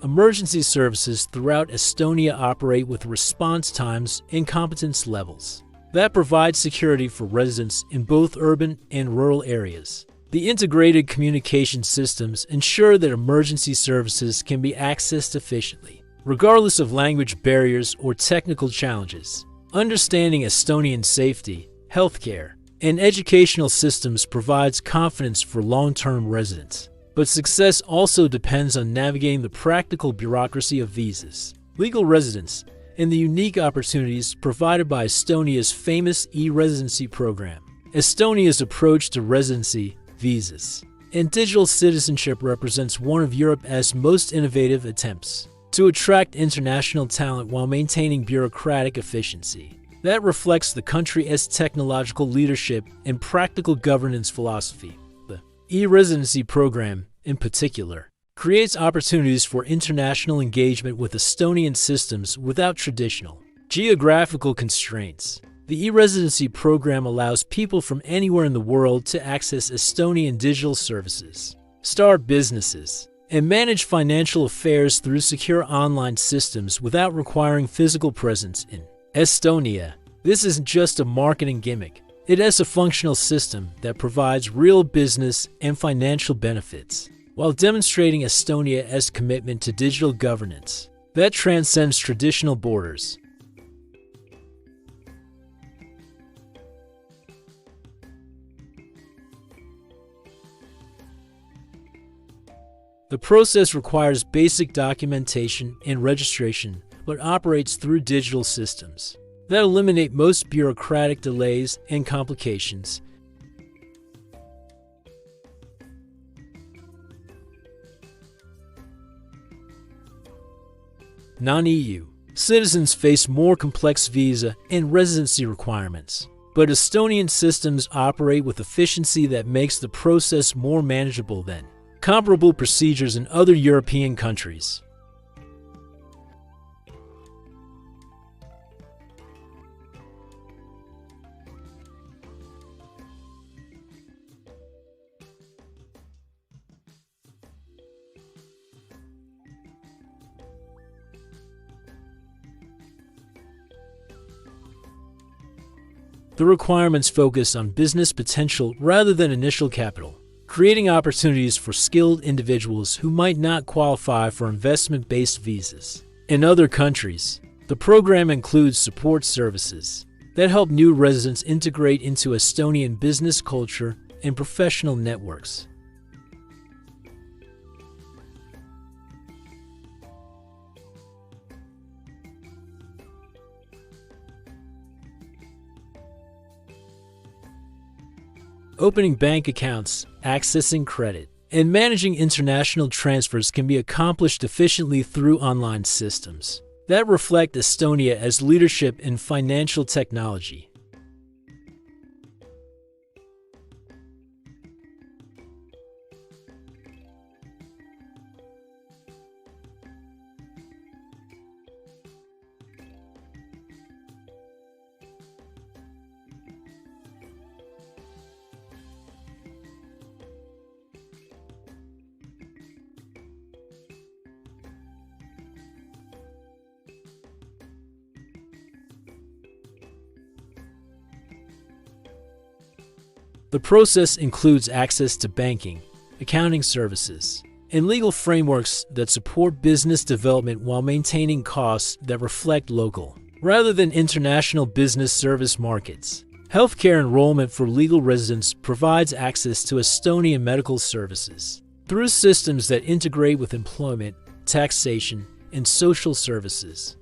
Emergency services throughout Estonia operate with response times and competence levels that provide security for residents in both urban and rural areas. The integrated communication systems ensure that emergency services can be accessed efficiently, regardless of language barriers or technical challenges. Understanding Estonian safety, healthcare, and educational systems provides confidence for long-term residents. But success also depends on navigating the practical bureaucracy of visas, legal residence, and the unique opportunities provided by Estonia's famous e-residency program. Estonia's approach to residency, visas, and digital citizenship represents one of Europe's most innovative attempts to attract international talent while maintaining bureaucratic efficiency. That reflects the country's technological leadership and practical governance philosophy. The e-residency program, in particular, creates opportunities for international engagement with Estonian systems without traditional geographical constraints. The e-residency program allows people from anywhere in the world to access Estonian digital services, start businesses, and manage financial affairs through secure online systems without requiring physical presence in Estonia. This isn't just a marketing gimmick. It is a functional system that provides real business and financial benefits, while demonstrating Estonia's commitment to digital governance that transcends traditional borders. The process requires basic documentation and registration, but operates through digital systems that eliminate most bureaucratic delays and complications. Non-EU citizens face more complex visa and residency requirements, but Estonian systems operate with efficiency that makes the process more manageable than comparable procedures in other European countries. The requirements focus on business potential rather than initial capital. creating opportunities for skilled individuals who might not qualify for investment-based visas. In other countries, the program includes support services that help new residents integrate into Estonian business culture and professional networks. Opening bank accounts, accessing credit, and managing international transfers can be accomplished efficiently through online systems that reflect Estonia as leadership in financial technology. The process includes access to banking, accounting services, and legal frameworks that support business development while maintaining costs that reflect local, rather than international business service markets. Healthcare enrollment for legal residents provides access to Estonian medical services through systems that integrate with employment, taxation, and social services.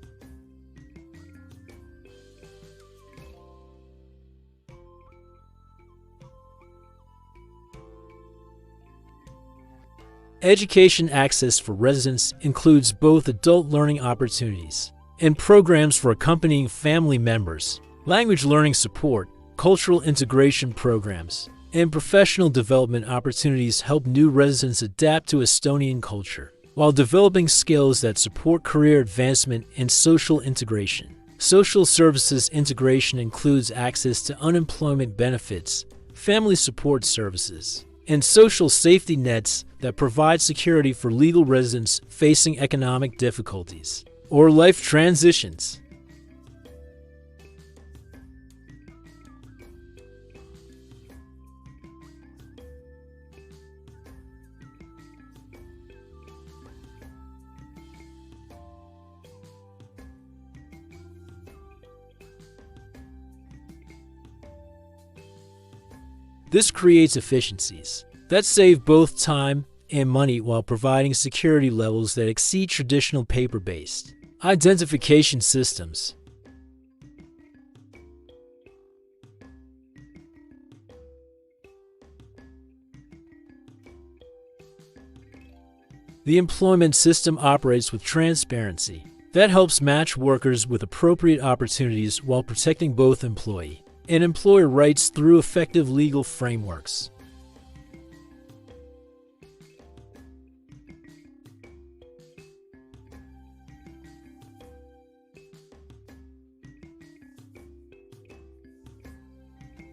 Education access for residents includes both adult learning opportunities and programs for accompanying family members, language learning support, cultural integration programs, and professional development opportunities help new residents adapt to Estonian culture, while developing skills that support career advancement and social integration. Social services integration includes access to unemployment benefits, family support services, and social safety nets that provide security for legal residents facing economic difficulties or life transitions. This creates efficiencies that save both time and money while providing security levels that exceed traditional paper-based identification systems. The employment system operates with transparency that helps match workers with appropriate opportunities while protecting both employee and employer rights through effective legal frameworks.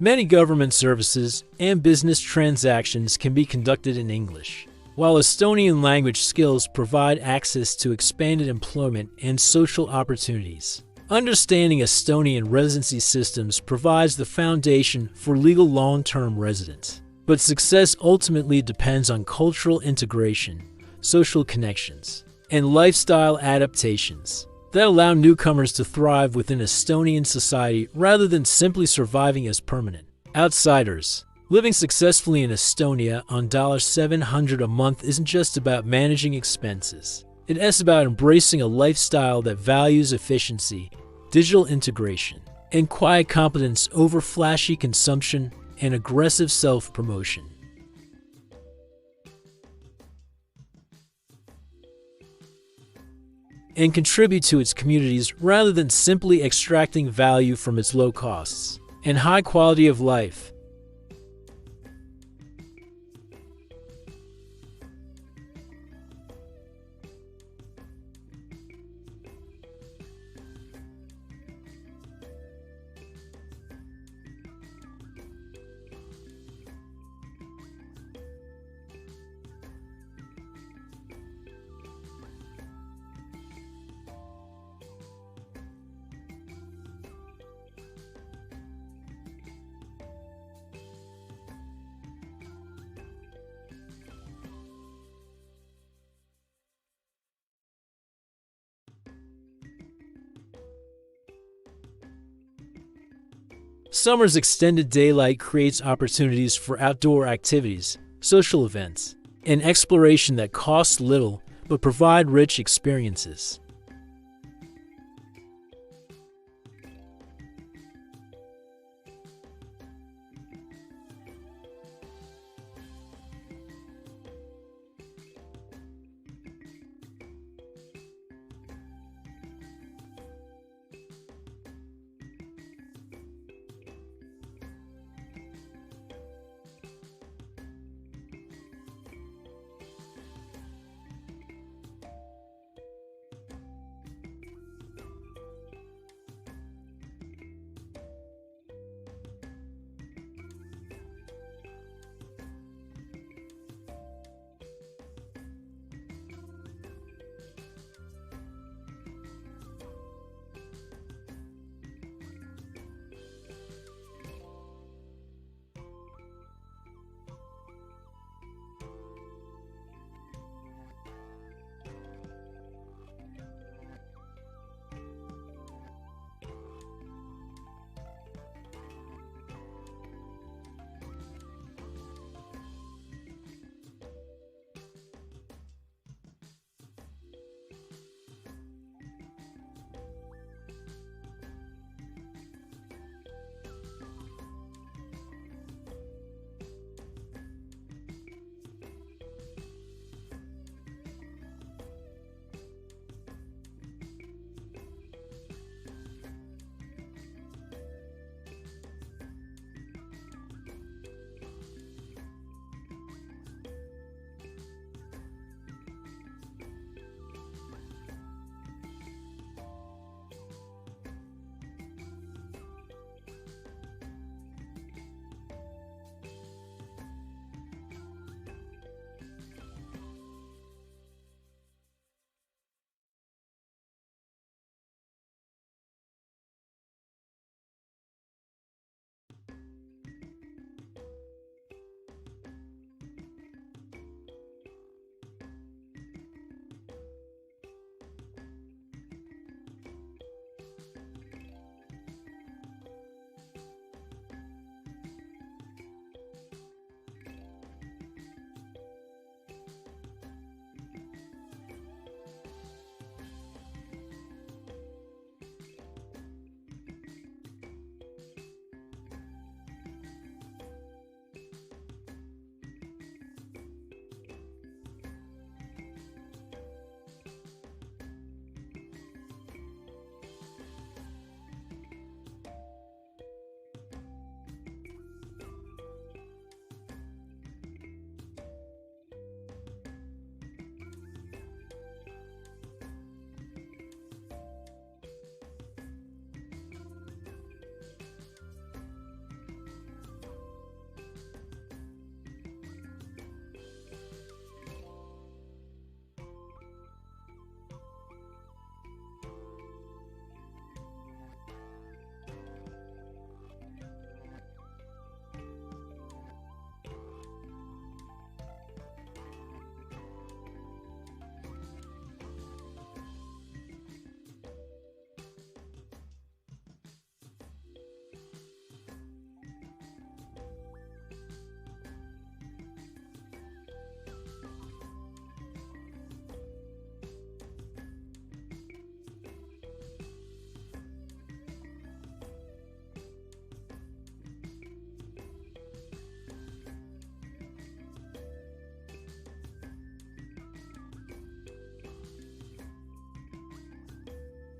Many government services and business transactions can be conducted in English, while Estonian language skills provide access to expanded employment and social opportunities. Understanding Estonian residency systems provides the foundation for legal long-term residence, but success ultimately depends on cultural integration, social connections, and lifestyle adaptations that allow newcomers to thrive within Estonian society rather than simply surviving as permanent outsiders. Living successfully in Estonia on $700 a month isn't just about managing expenses. It is about embracing a lifestyle that values efficiency, digital integration, and quiet competence over flashy consumption and aggressive self-promotion. And contribute to its communities rather than simply extracting value from its low costs and high quality of life. Summer's extended daylight creates opportunities for outdoor activities, social events, and exploration that cost little but provide rich experiences.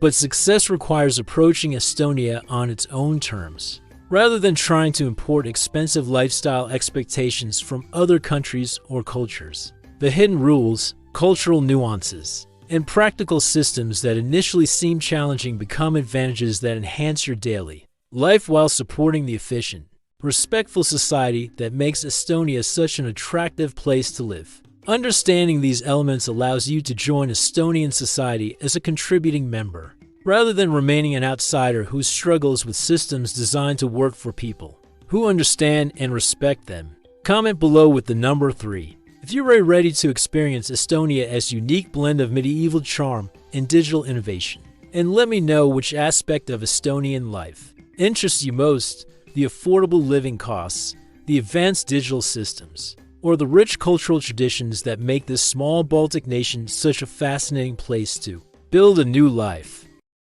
But success requires approaching Estonia on its own terms, rather than trying to import expensive lifestyle expectations from other countries or cultures. The hidden rules, cultural nuances, and practical systems that initially seem challenging become advantages that enhance your daily life while supporting the efficient, respectful society that makes Estonia such an attractive place to live. Understanding these elements allows you to join Estonian society as a contributing member, rather than remaining an outsider who struggles with systems designed to work for people who understand and respect them. Comment below with the number 3 if you're ready to experience Estonia as a unique blend of medieval charm and digital innovation. And let me know which aspect of Estonian life interests you most. the affordable living costs, the advanced digital systems, or the rich cultural traditions that make this small Baltic nation such a fascinating place to build a new life.